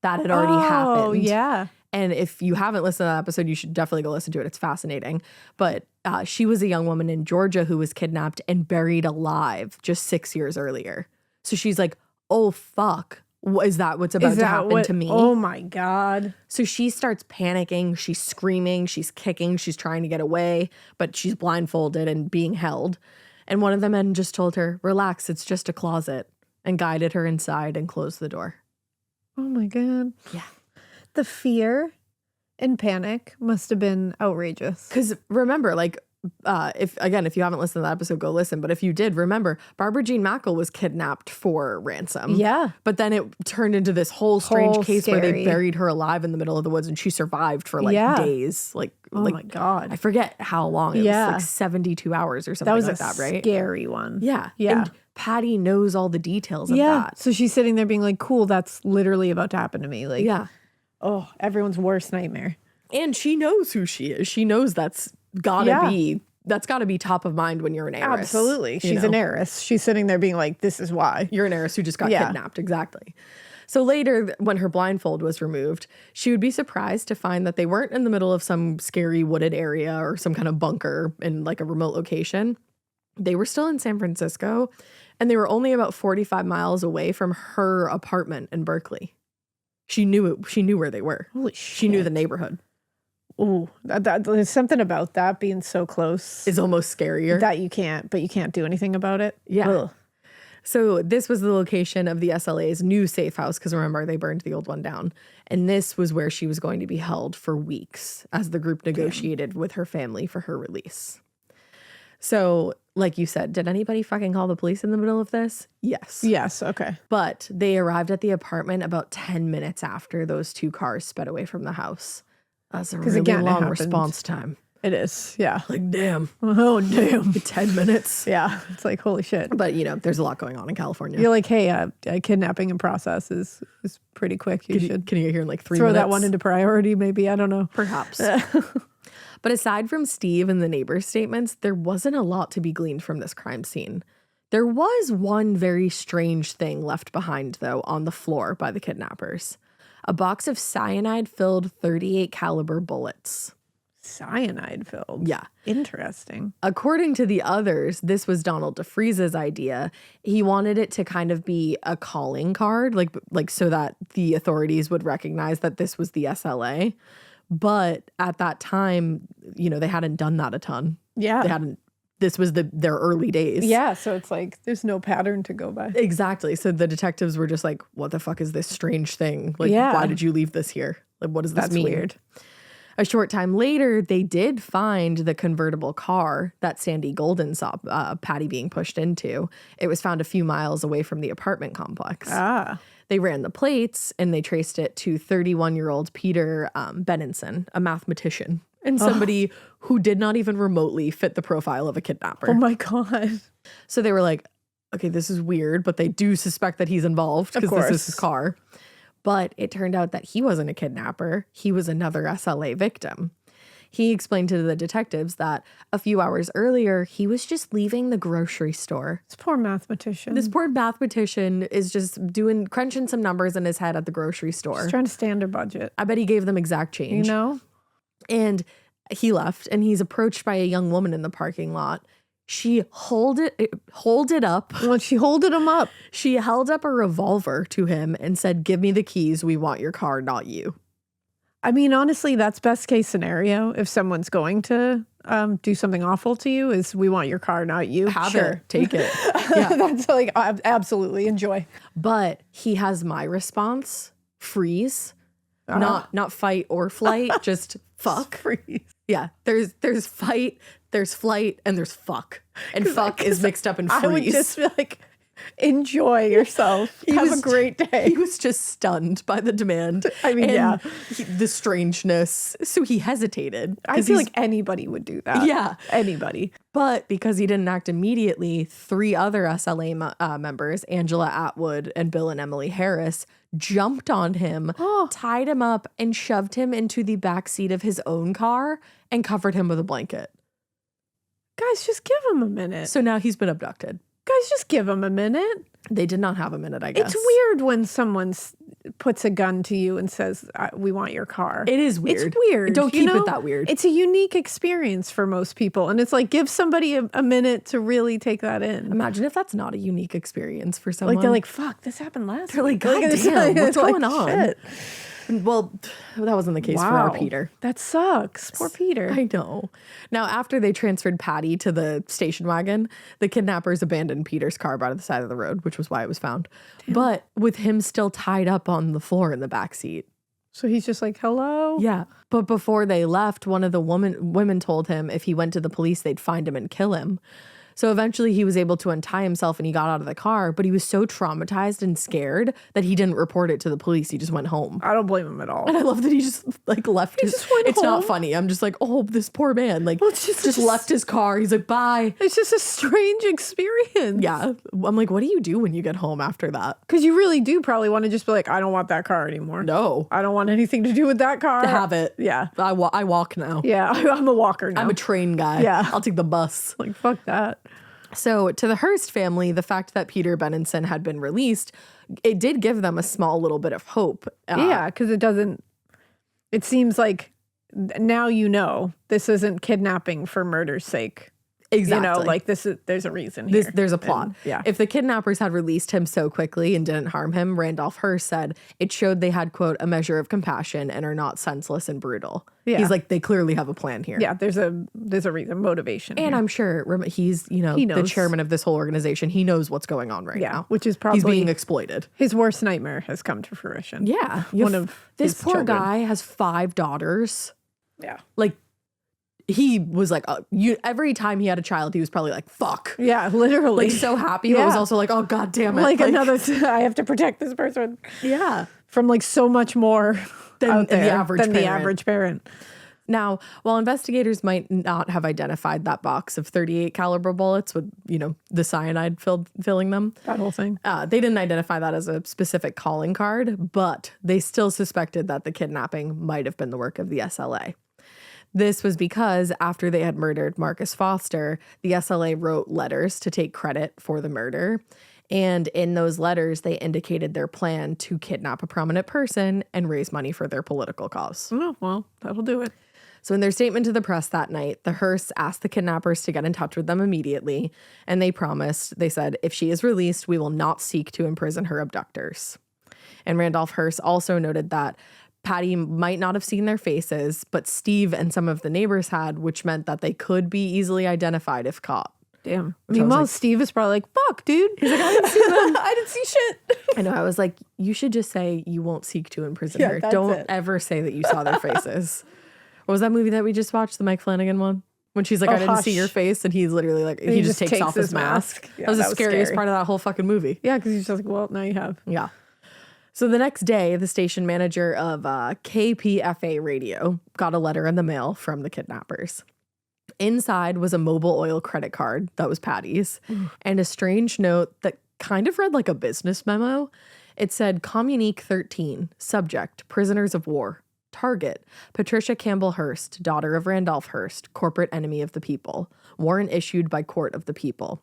That had already happened. Oh, yeah. And if you haven't listened to that episode, you should definitely go listen to it. It's fascinating. But she was a young woman in Georgia who was kidnapped and buried alive just 6 years earlier. So she's like, oh, fuck. Is that what's about to happen to me? Oh, my God. So she starts panicking. She's screaming. She's kicking. She's trying to get away, but she's blindfolded and being held. And one of the men just told her, relax, it's just a closet, and guided her inside and closed the door. Oh, my God. Yeah. The fear and panic must have been outrageous. Because remember, like, if you haven't listened to that episode, go listen. But if you did, remember, Barbara Jean Mackle was kidnapped for ransom. Yeah. But then it turned into this whole strange case where they scary. buried her alive in the middle of the woods and she survived for like days. Like, Oh, my God. I forget how long. It was like 72 hours or something That was like a that, right? scary one. Yeah. Yeah. And Patty knows all the details of Yeah. that. So she's sitting there being like, cool, that's literally about to happen to me. Like, Yeah. oh, everyone's worst nightmare. And she knows who she is. She knows that's gotta be top of mind when you're an heiress. Absolutely. you She's know? an heiress. She's sitting there being like, this is why. You're an heiress who just got Yeah. kidnapped. Exactly. So later, when her blindfold was removed, she would be surprised to find that they weren't in the middle of some scary wooded area or some kind of bunker in like a remote location. They were still in San Francisco, and they were only about 45 miles away from her apartment in Berkeley. She knew it. She knew where they were. Holy shit. She knew the neighborhood. Ooh, there's something about that being so close Is almost scarier. that you can't do anything about it. Yeah. Ugh. So this was the location of the SLA's new safe house, because remember, they burned the old one down. And this was where she was going to be held for weeks as the group negotiated with her family for her release. So, like you said, did anybody fucking call the police in the middle of this? Yes. Yes. Okay. But they arrived at the apartment about 10 minutes after those two cars sped away from the house. That's a really again, it long happened. response time. It is. Yeah. Like, damn. Oh, damn. 10 minutes. Yeah. It's like, holy shit. But, there's a lot going on in California. You're like, hey, kidnapping in process is pretty quick. Can you get here in like 3 throw minutes? that one into priority, maybe. I don't know. Perhaps. But aside from Steve and the neighbors' statements, there wasn't a lot to be gleaned from this crime scene. There was one very strange thing left behind, though, on the floor by the kidnappers. A box of cyanide-filled .38 caliber bullets. Cyanide filled. Yeah. Interesting. According to the others, this was Donald DeFreeze's idea. He wanted it to kind of be a calling card, like so that the authorities would recognize that this was the SLA. But at that time, they hadn't done that a ton. Yeah. They hadn't. This was their early days. Yeah, so it's like there's no pattern to go by. Exactly. So the detectives were just like, what the fuck is this strange thing? Like, Yeah. why did you leave this here? Like, what does this mean? That's weird. A short time later, they did find the convertible car that Sandy Golden saw Patty being pushed into. It was found a few miles away from the apartment complex. Ah. They ran the plates and they traced it to 31-year-old Peter Benenson, a mathematician, and somebody who did not even remotely fit the profile of a kidnapper. Oh my God. So they were like, okay, this is weird, but they do suspect that he's involved because this is his car. But it turned out that he wasn't a kidnapper. He was another SLA victim. He explained to the detectives that a few hours earlier, he was just leaving the grocery store. This poor mathematician. This poor mathematician is just crunching some numbers in his head at the grocery store. Just trying to stay under budget. I bet he gave them exact change. And he left, and he's approached by a young woman in the parking lot. She holded up. Well, she holded him up. She held up a revolver to him and said, "Give me the keys. We want your car, not you." I mean, honestly, that's best case scenario. If someone's going to do something awful to you, is we want your car, not you. Have sure. it. Take it. Yeah. That's like, absolutely enjoy. But he has my response: freeze. Not fight or flight, just fuck. Freeze. Yeah, there's fight, there's flight, and there's fuck. And fuck is mixed up in freeze. I would just be like, enjoy yourself. Have a great day. He was just stunned by the demand. I mean, and the strangeness. So he hesitated. I feel like anybody would do that. Yeah. Anybody. But because he didn't act immediately, 3 other SLA members, Angela Atwood and Bill and Emily Harris, jumped on him, tied him up, and shoved him into the back seat of his own car and covered him with a blanket. Guys, just give him a minute. So now he's been abducted. Guys, just give him a minute. They did not have a minute, I guess. It's weird when someone puts a gun to you and says, we want your car. It is weird. It's weird. Don't keep it that weird. It's a unique experience for most people. And it's like, give somebody a minute to really take that in. Imagine if that's not a unique experience for someone. Like, they're like, fuck, this happened last They're like, week. God damn, what's going on? Shit. Well, that wasn't the case for our Peter. That sucks. Poor Peter. I know. Now, after they transferred Patty to the station wagon, the kidnappers abandoned Peter's car by the side of the road, which was why it was found. Damn. But with him still tied up on the floor in the backseat. So he's just like, hello? Yeah. But before they left, one of the women told him if he went to the police, they'd find him and kill him. So eventually he was able to untie himself and he got out of the car, but he was so traumatized and scared that he didn't report it to the police. He just went home. I don't blame him at all. And I love that he just like left his, it's not funny. I'm just like, oh, this poor man. Like, just left his car. He's like, bye. It's just a strange experience. Yeah. I'm like, what do you do when you get home after that? Because you really do probably want to just be like, I don't want that car anymore. No. I don't want anything to do with that car. Have it. Yeah. I walk now. Yeah. I'm a walker now. I'm a train guy. Yeah. I'll take the bus. Like, fuck that. So to the Hearst family, the fact that Peter Benenson had been released, it did give them a small little bit of hope. Yeah, because it seems like now this isn't kidnapping for murder's sake. Exactly. Like there's a reason here. There's a plot. Yeah. If the kidnappers had released him so quickly and didn't harm him, Randolph Hearst said, it showed they had, quote, a measure of compassion and are not senseless and brutal. Yeah. He's like, they clearly have a plan here. Yeah, there's a reason, motivation. And here. I'm sure he's, he the chairman of this whole organization. He knows what's going on right now. Which is probably he's being exploited. His worst nightmare has come to fruition. Yeah. This poor guy has 5 daughters. Yeah. Like, he was like, every time he had a child, he was probably like, fuck. Yeah, literally. Like, so happy. But was also like, oh, God damn it. Like I have to protect this person. Yeah. From like so much more than out there the average the average parent. Now, while investigators might not have identified that box of 38 caliber bullets with, the cyanide filling them, That whole thing. they didn't identify that as a specific calling card, but they still suspected that the kidnapping might have been the work of the SLA. This was because after they had murdered Marcus Foster, the SLA wrote letters to take credit for the murder. And in those letters, they indicated their plan to kidnap a prominent person and raise money for their political cause. Oh, well, that'll do it. So in their statement to the press that night, the Hearsts asked the kidnappers to get in touch with them immediately. And they said, if she is released, we will not seek to imprison her abductors. And Randolph Hearst also noted that Patty might not have seen their faces, but Steve and some of the neighbors had, which meant that they could be easily identified if caught. Damn. Meanwhile, Steve is probably like, fuck, dude. He's like, I didn't see them. I didn't see shit. I know. I was like, you should just say you won't seek to imprison her. Don't ever say that you saw their faces. What was that movie that we just watched, the Mike Flanagan one? When she's like, I didn't see your face. And he's literally like, he just takes off his mask. Yeah, that was the scariest part of that whole fucking movie. Yeah, because he's just like, well, now you have. Yeah. So the next day, the station manager of KPFA radio got a letter in the mail from the kidnappers. Inside was a mobile oil credit card that was Patty's and a strange note that kind of read like a business memo. It said, Communique 13, subject, prisoners of war. Target, Patricia Campbell Hearst, daughter of Randolph Hearst, corporate enemy of the people. Warrant issued by court of the people.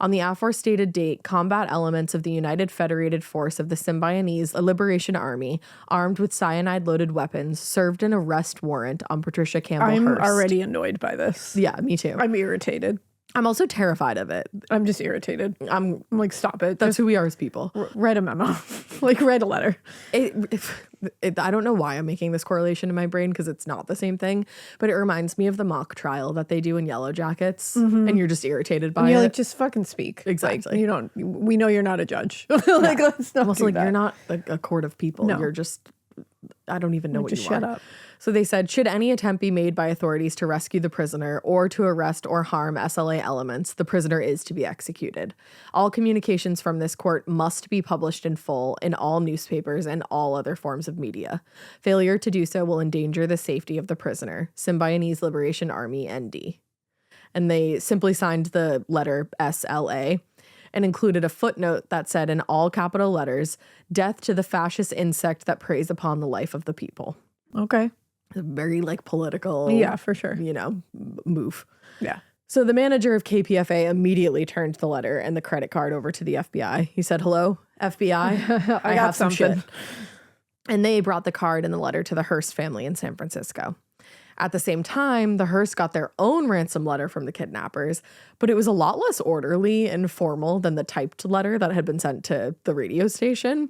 On the aforestated date, combat elements of the United Federated Force of the Symbionese Liberation Army, armed with cyanide-loaded weapons, served an arrest warrant on Patricia Campbell Hearst. I'm already annoyed by this. Yeah, me too. I'm irritated. I'm also terrified of it. I'm just irritated. I'm like, stop it. That's who we are as people. Read a memo. Like, read a letter. I don't know why I'm making this correlation in my brain because it's not the same thing, but it reminds me of the mock trial that they do in Yellow Jackets, and you're just irritated by it. You're like, just fucking speak. Exactly. Like, we know you're not a judge. Like, let's not also, do that. you're not a court of people. No. You're just, I don't even know what you are. Shut up. So they said, should any attempt be made by authorities to rescue the prisoner or to arrest or harm SLA elements, the prisoner is to be executed. All communications from this court must be published in full in all newspapers and all other forms of media. Failure to do so will endanger the safety of the prisoner. Symbionese Liberation Army, ND. And they simply signed the letter SLA and included a footnote that said in all capital letters, death to the fascist insect that preys upon the life of the people. Okay. A very political, yeah, for sure, move. Yeah. So the manager of KPFA immediately turned the letter and the credit card over to the FBI. He said, hello, FBI, I have some shit. And they brought the card and the letter to the Hearst family in San Francisco. At the same time, the Hearsts got their own ransom letter from the kidnappers, but it was a lot less orderly and formal than the typed letter that had been sent to the radio station.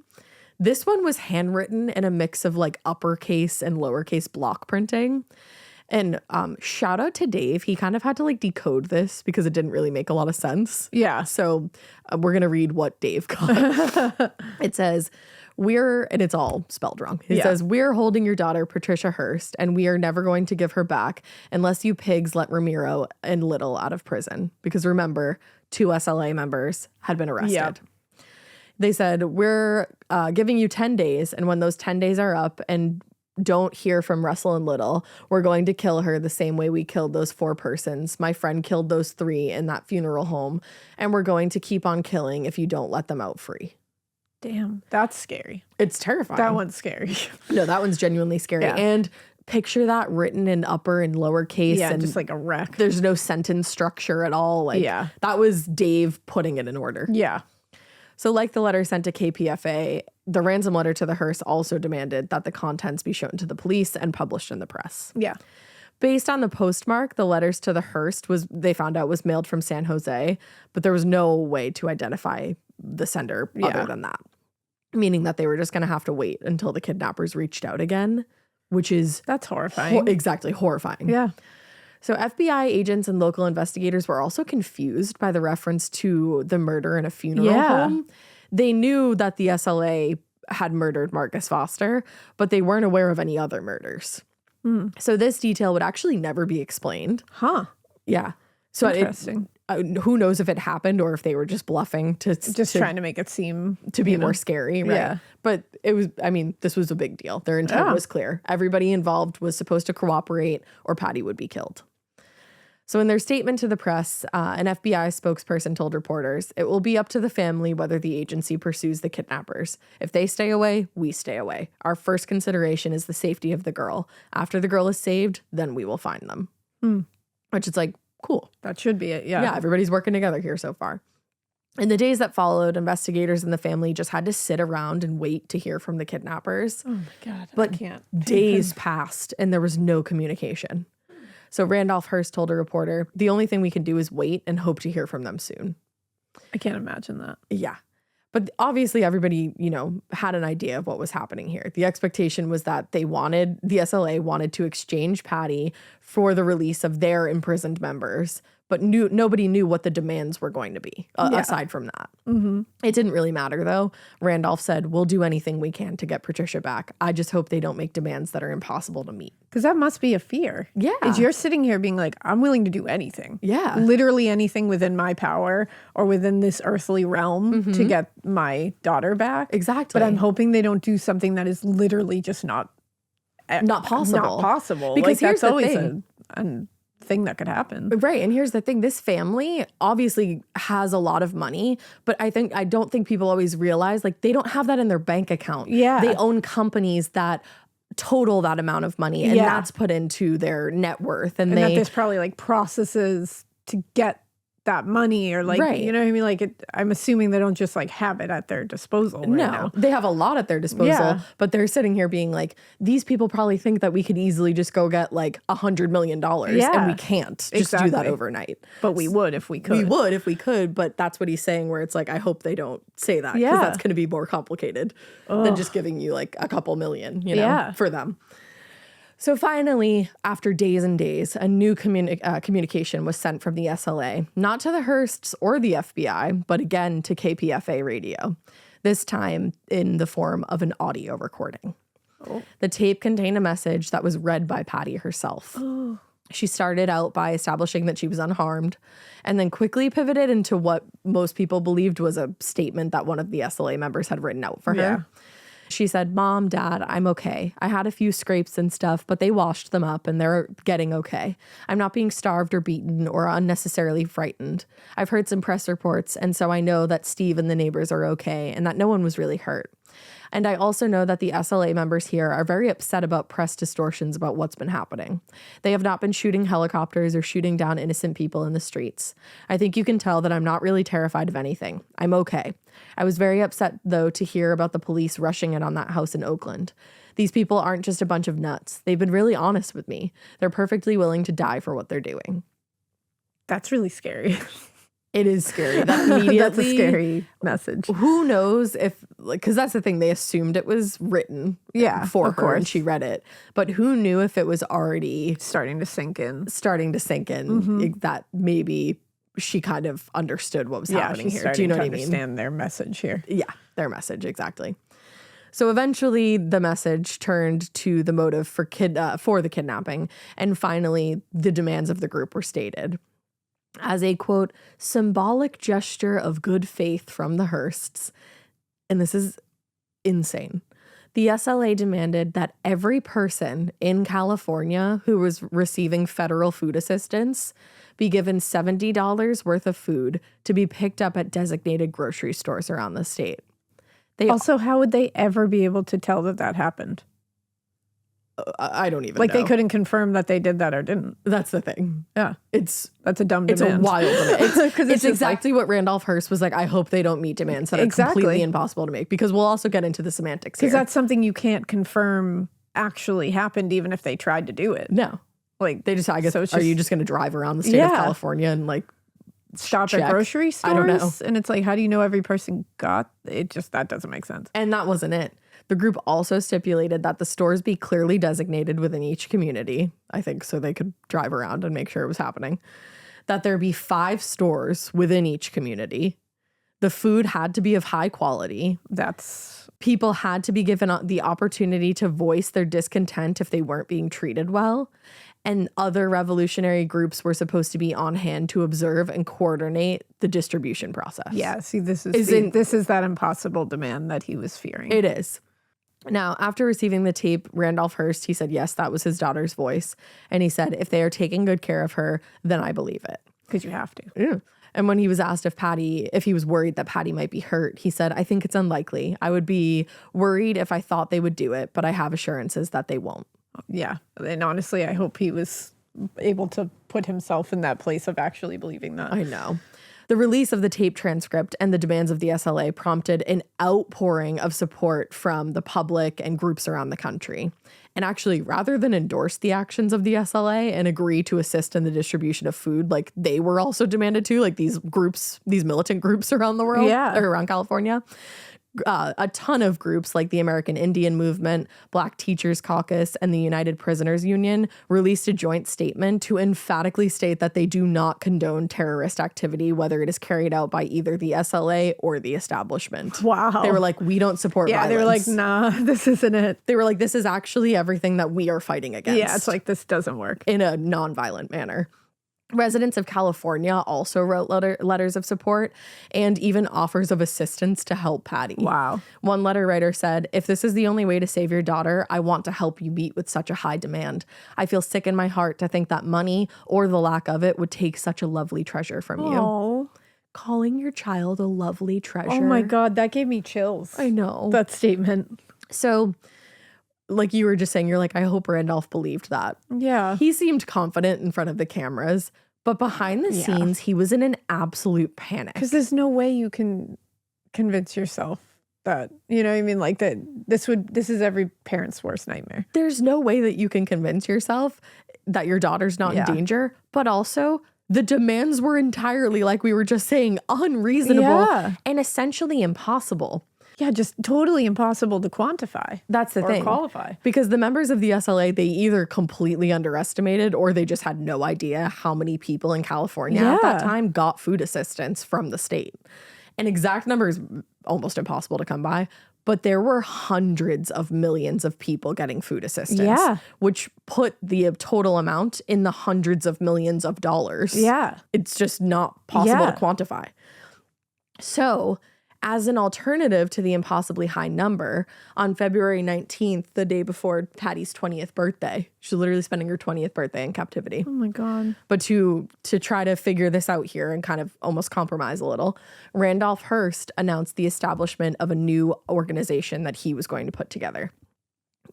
This one was handwritten in a mix of uppercase and lowercase block printing. And shout out to Dave. He kind of had to decode this because it didn't really make a lot of sense. Yeah. So we're going to read what Dave got. It says, and it's all spelled wrong. It says, we're holding your daughter, Patricia Hearst, and we are never going to give her back unless you pigs let Ramiro and Little out of prison. Because remember, 2 SLA members had been arrested. Yep. They said, we're giving you 10 days, and when those 10 days are up and don't hear from Russell and Little, we're going to kill her the same way we killed those 4 persons. My friend killed those 3 in that funeral home, and we're going to keep on killing if you don't let them out free. Damn, that's scary. It's terrifying. That one's scary. No, that one's genuinely scary. Yeah. And picture that written in upper and lower case. Yeah, and just like a wreck. There's no sentence structure at all. That was Dave putting it in order. Yeah. So like the letter sent to KPFA, the ransom letter to the Hearst also demanded that the contents be shown to the police and published in the press. Yeah. Based on the postmark, the letters to the Hearst they found out was mailed from San Jose, but there was no way to identify the sender other than that. Meaning that they were just going to have to wait until the kidnappers reached out again, which is... That's horrifying. Exactly, horrifying. Yeah. So FBI agents and local investigators were also confused by the reference to the murder in a funeral home. They knew that the SLA had murdered Marcus Foster, but they weren't aware of any other murders. So this detail would actually never be explained. Huh. Yeah. So interesting. who knows if it happened or if they were just bluffing to trying to make it seem to be more scary, right? Yeah. But it was, I mean, this was a big deal. Their intent was clear. Everybody involved was supposed to cooperate or Patty would be killed. So in their statement to the press, an FBI spokesperson told reporters, it will be up to the family whether the agency pursues the kidnappers. If they stay away, we stay away. Our first consideration is the safety of the girl. After the girl is saved, then we will find them. Which is like, cool. That should be it. Yeah. Yeah, everybody's working together here so far. In the days that followed, investigators and the family just had to sit around and wait to hear from the kidnappers. Oh my God. But I can't. days passed and there was no communication. So Randolph Hearst told a reporter, the only thing we can do is wait and hope to hear from them soon. I can't imagine that. Yeah. But obviously everybody, had an idea of what was happening here. The expectation was that the SLA wanted to exchange Patty for the release of their imprisoned members, but nobody knew what the demands were going to be aside from that. It didn't really matter though. Randolph said, we'll do anything we can to get Patricia back. I just hope they don't make demands that are impossible to meet. Because that must be a fear. Yeah. Is you're sitting here being like, I'm willing to do anything. Yeah. Literally anything within my power or within this earthly realm to get my daughter back. Exactly. But I'm hoping they don't do something that is literally just not possible. Not possible. Because like, here's that's the always thing. a thing that could happen. Right. And here's the thing. This family obviously has a lot of money, but I don't think people always realize like they don't have that in their bank account. Yeah. They own companies that total that amount of money and that's put into their net worth. And that there's probably like processes to get that money or like, Right. you know what I mean? Like I'm assuming they don't just like have it at their disposal right now. They have a lot at their disposal, but they're sitting here being like, these people probably think that we could easily just go get like $100 million and we can't just do that overnight. But we would if we could. We would if we could, but that's what he's saying where it's like, I hope they don't say that because that's going to be more complicated than just giving you like a couple million, for them. So finally, after days and days, a new communication was sent from the SLA, not to the Hearsts or the FBI, but again to KPFA radio, this time in the form of an audio recording. The tape contained a message that was read by Patty herself. She started out by establishing that she was unharmed and then quickly pivoted into what most people believed was a statement that one of the SLA members had written out for her. She said, Mom, Dad, I'm okay. I had a few scrapes and stuff, but they washed them up and they're getting okay. I'm not being starved or beaten or unnecessarily frightened. I've heard some press reports, and so I know that Steve and the neighbors are okay and that no one was really hurt. And I also know that the SLA members here are very upset about press distortions about what's been happening. They have not been shooting helicopters or shooting down innocent people in the streets. I think you can tell that I'm not really terrified of anything. I'm okay. I was very upset, though, to hear about the police rushing in on that house in Oakland. These people aren't just a bunch of nuts. They've been really honest with me. They're perfectly willing to die for what they're doing. That's really scary. It is scary. That immediately, that's a scary message. Who knows if, like, because that's the thing, they assumed it was written for her and she read it. But who knew if it was already starting to sink in, that maybe she kind of understood what was happening here. Do you know what I mean? Understand their message here. Yeah, their message, exactly. So eventually the message turned to the motive for the kidnapping. And finally, the demands of the group were stated. As a, quote, symbolic gesture of good faith from the Hearsts, and this is insane, the SLA demanded that every person in California who was receiving federal food assistance be given $70 worth of food to be picked up at designated grocery stores around the state. Also, how would they ever be able to tell that happened? I don't even know. They couldn't confirm that they did that or didn't. That's the thing. Yeah. That's a dumb demand. It's a wild demand. It's exactly what Randolph Hearst was like, I hope they don't meet demands that are completely impossible to make, because we'll also get into the semantics here. Because that's something you can't confirm actually happened even if they tried to do it. No. Like they just, I guess, are you just going to drive around the state of California and like stop check at grocery stores? I don't know. And it's like, how do you know every person got it? That doesn't make sense. And that wasn't it. The group also stipulated that the stores be clearly designated within each community, I think, so they could drive around and make sure it was happening. That there be 5 stores within each community. The food had to be of high quality. People had to be given the opportunity to voice their discontent if they weren't being treated well. and other revolutionary groups were supposed to be on hand to observe and coordinate the distribution process. Yeah, see, this is that impossible demand that he was fearing. It is. Now, after receiving the tape, Randolph Hearst, he said, yes, that was his daughter's voice. And he said, if they are taking good care of her, then I believe it. Because you have to. Yeah. And when he was asked if he was worried that Patty might be hurt, he said, I think it's unlikely. I would be worried if I thought they would do it, but I have assurances that they won't. Yeah. And honestly, I hope he was able to put himself in that place of actually believing that. I know. The release of the tape transcript and the demands of the SLA prompted an outpouring of support from the public and groups around the country. And actually, rather than endorse the actions of the SLA and agree to assist in the distribution of food, like they were also demanded to, like these groups, these militant groups around the world, or around California. A ton of groups like the American Indian Movement, Black Teachers Caucus, and the United Prisoners Union released a joint statement to emphatically state that they do not condone terrorist activity, whether it is carried out by either the SLA or the establishment. Wow. They were like, we don't support violence. They were like, nah, this isn't it. They were like, this is actually everything that we are fighting against. Yeah, it's like, this doesn't work. In a nonviolent manner. Residents of California also wrote letters of support and even offers of assistance to help Patty. Wow. One letter writer said, if this is the only way to save your daughter, I want to help you meet with such a high demand. I feel sick in my heart to think that money or the lack of it would take such a lovely treasure from you. Calling your child a lovely treasure. Oh my God, that gave me chills. I know. That statement. So, like you were just saying, you're like, I hope Randolph believed that. Yeah. He seemed confident in front of the cameras, but behind the scenes, he was in an absolute panic. Because there's no way you can convince yourself that, you know what I mean? Like that this is every parent's worst nightmare. There's no way that you can convince yourself that your daughter's not in danger, but also the demands were entirely, like we were just saying, unreasonable and essentially impossible. Yeah, just totally impossible to quantify. That's the thing. Or qualify. Because the members of the SLA, they either completely underestimated or they just had no idea how many people in California at that time got food assistance from the state. An exact number is almost impossible to come by, but there were hundreds of millions of people getting food assistance, which put the total amount in the hundreds of millions of dollars. Yeah. It's just not possible to quantify. So, as an alternative to the impossibly high number, on February 19th, the day before Patty's 20th birthday, she's literally spending her 20th birthday in captivity. Oh my God. But to try to figure this out here and kind of almost compromise a little, Randolph Hearst announced the establishment of a new organization that he was going to put together.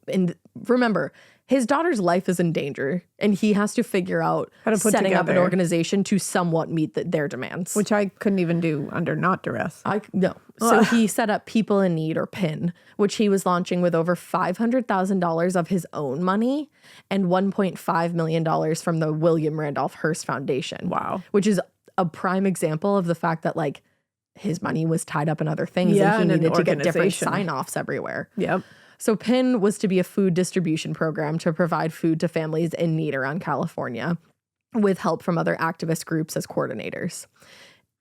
And remember, his daughter's life is in danger, and he has to figure out how to put setting together up an organization to somewhat meet their demands. Which I couldn't even do under not duress. No. So he set up People in Need, or PIN, which he was launching with over $500,000 of his own money and $1.5 million from the William Randolph Hearst Foundation. Wow. Which is a prime example of the fact that, like, his money was tied up in other things and he needed to get different sign-offs everywhere. Yep. So PIN was to be a food distribution program to provide food to families in need around California with help from other activist groups as coordinators.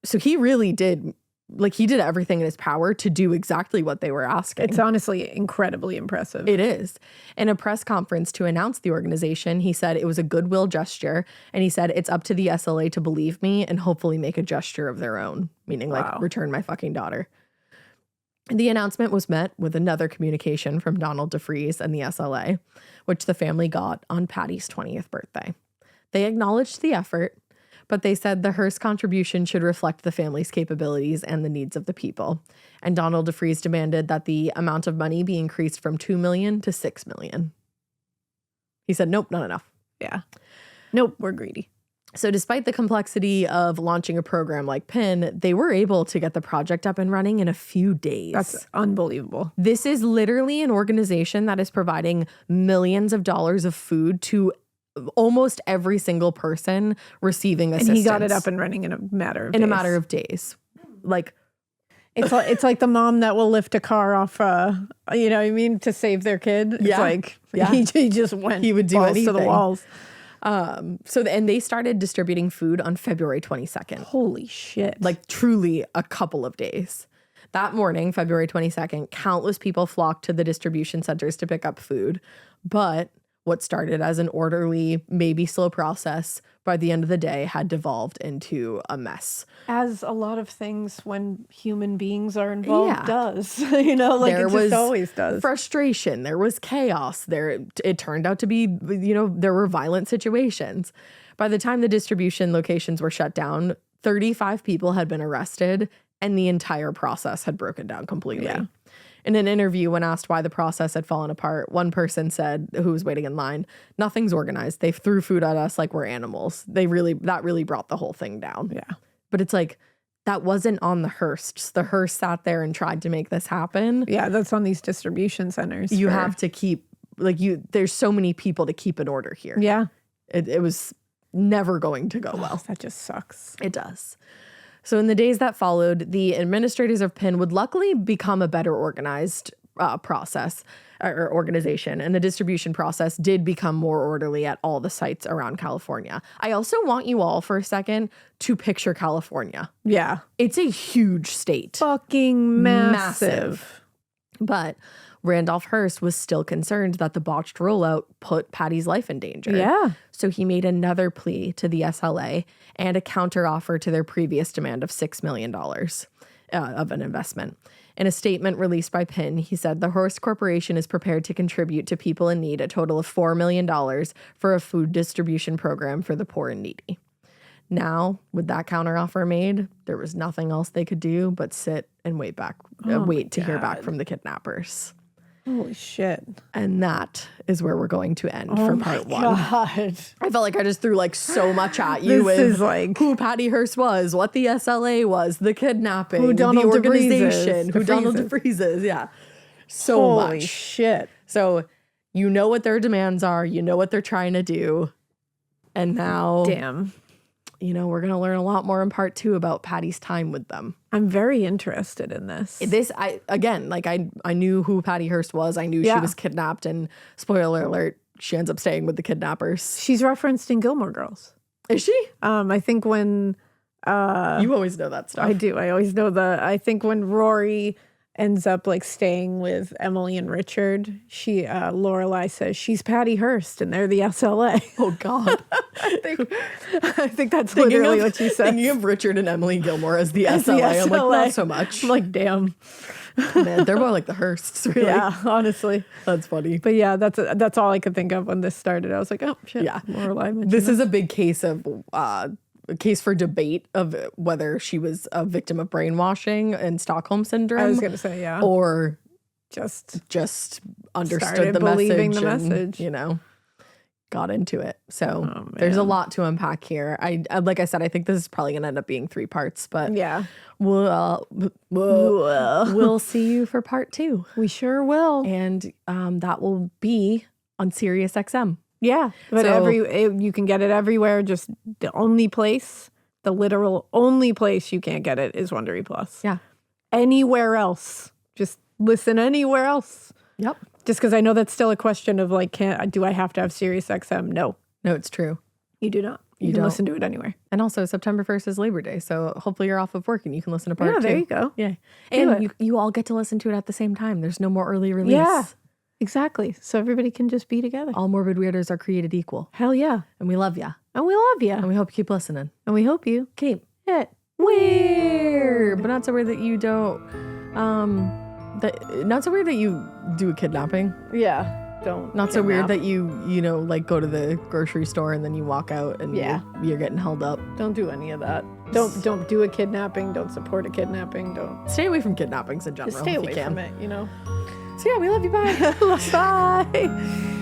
So he really did, like, he did everything in his power to do exactly what they were asking. It's honestly incredibly impressive. It is. In a press conference to announce the organization, he said it was a goodwill gesture, and he said it's up to the SLA to believe me and hopefully make a gesture of their own, meaning like return my fucking daughter. The announcement was met with another communication from Donald DeFreeze and the SLA, which the family got on Patty's 20th birthday. They acknowledged the effort, but they said the Hearst contribution should reflect the family's capabilities and the needs of the people. And Donald DeFreeze demanded that the amount of money be increased from $2 million to $6 million. He said, nope, not enough. Yeah. Nope, we're greedy. So despite the complexity of launching a program like PIN, they were able to get the project up and running in a few days. That's unbelievable. This is literally an organization that is providing millions of dollars of food to almost every single person receiving assistance. And he got it up and running in a matter of days. In a matter of days. Like, it's like the mom that will lift a car off, you know what I mean, to save their kid. It's like he just went. He would do anything. To the walls. And they started distributing food on February 22nd. Holy shit. Like, truly a couple of days. That morning, February 22nd, countless people flocked to the distribution centers to pick up food. But what started as an orderly, maybe slow process, by the end of the day had devolved into a mess. As a lot of things when human beings are involved Yeah. does. You know, like There it was just always does. frustration. There was chaos. It turned out to be, there were violent situations. By the time the distribution locations were shut down, 35 people had been arrested and the entire process had broken down completely. Yeah. In an interview, when asked why the process had fallen apart, one person said, who was waiting in line, "Nothing's organized. They threw food at us like we're animals. That really brought the whole thing down." Yeah. But it's like, that wasn't on the Hearsts. The Hearst sat there and tried to make this happen. Yeah, that's on these distribution centers. You have to keep, there's so many people to keep in order here. Yeah. It was never going to go well. That just sucks. It does. So in the days that followed, the administrators of PIN would luckily become a better organized process or organization, and the distribution process did become more orderly at all the sites around California. I also want you all for a second to picture California. Yeah. It's a huge state. Fucking massive. But Randolph Hearst was still concerned that the botched rollout put Patty's life in danger. Yeah. So he made another plea to the SLA and a counteroffer to their previous demand of $6 million of an investment. In a statement released by PIN, he said the Hearst Corporation is prepared to contribute to people in need a total of $4 million for a food distribution program for the poor and needy. Now, with that counteroffer made, there was nothing else they could do but sit and wait to hear back from the kidnappers. Holy shit. And that is where we're going to end for part one. God. I felt like I just threw so much at you This with is like who Patty Hearst was, what the SLA was, the kidnapping, Who Donald the DeVries is. organization, who Donald DeVries is. Yeah. So Holy much. shit. So you know what their demands are. You know what they're trying to do. And now, Damn. we're going to learn a lot more in part 2 about Patty's time with them. I'm very interested in this. I knew who Patty Hearst was. I knew she was kidnapped, and spoiler alert, she ends up staying with the kidnappers. She's referenced in Gilmore Girls. Is she? I think when You always know that stuff. I do. I always know I think when Rory ends up staying with Emily and Richard, Lorelai says she's Patty Hearst and they're the SLA. Oh God. I think that's literally what she said. Thinking of Richard and Emily Gilmore as the SLA. I'm like, not so much. I'm like, damn. Man, they're more like the Hearsts, really. Yeah, honestly. That's funny. But yeah, that's all I could think of when this started. I was like, oh shit. Yeah. Lorelai This is a big case of a case for debate of whether she was a victim of brainwashing and Stockholm syndrome. I was gonna say, yeah. Or just understood the believing message. the message. Got into it. So there's a lot to unpack here. I like I said, I think this is probably gonna end up being 3 parts, but yeah. We'll see you for part 2. We sure will. And that will be on Sirius XM. Yeah, but you can get it everywhere. Just the literal only place you can't get it is Wondery Plus. Yeah. Anywhere else, just listen anywhere else. Yep. Just because I know that's still a question of do I have to have Sirius XM? No, it's true. You do not. You can don't. listen to it anywhere. And also September 1st is Labor Day, so hopefully you're off of work and you can listen to part 2. Yeah, there you go. Yeah, and you all get to listen to it at the same time. There's no more early release. Yeah. Exactly. So everybody can just be together. All morbid weirdos are created equal. Hell yeah. And we love ya. And we love you. And we hope you keep listening. And we hope you keep it weird. But not so weird that you don't, not so weird that you do a kidnapping. Yeah. Don't. Not so weird that you go to the grocery store and then you walk out and you're getting held up. Don't do any of that. Don't do a kidnapping. Don't support a kidnapping. Don't. Stay away from kidnappings in general. Just stay away from it, So yeah, we love you. Bye. Bye.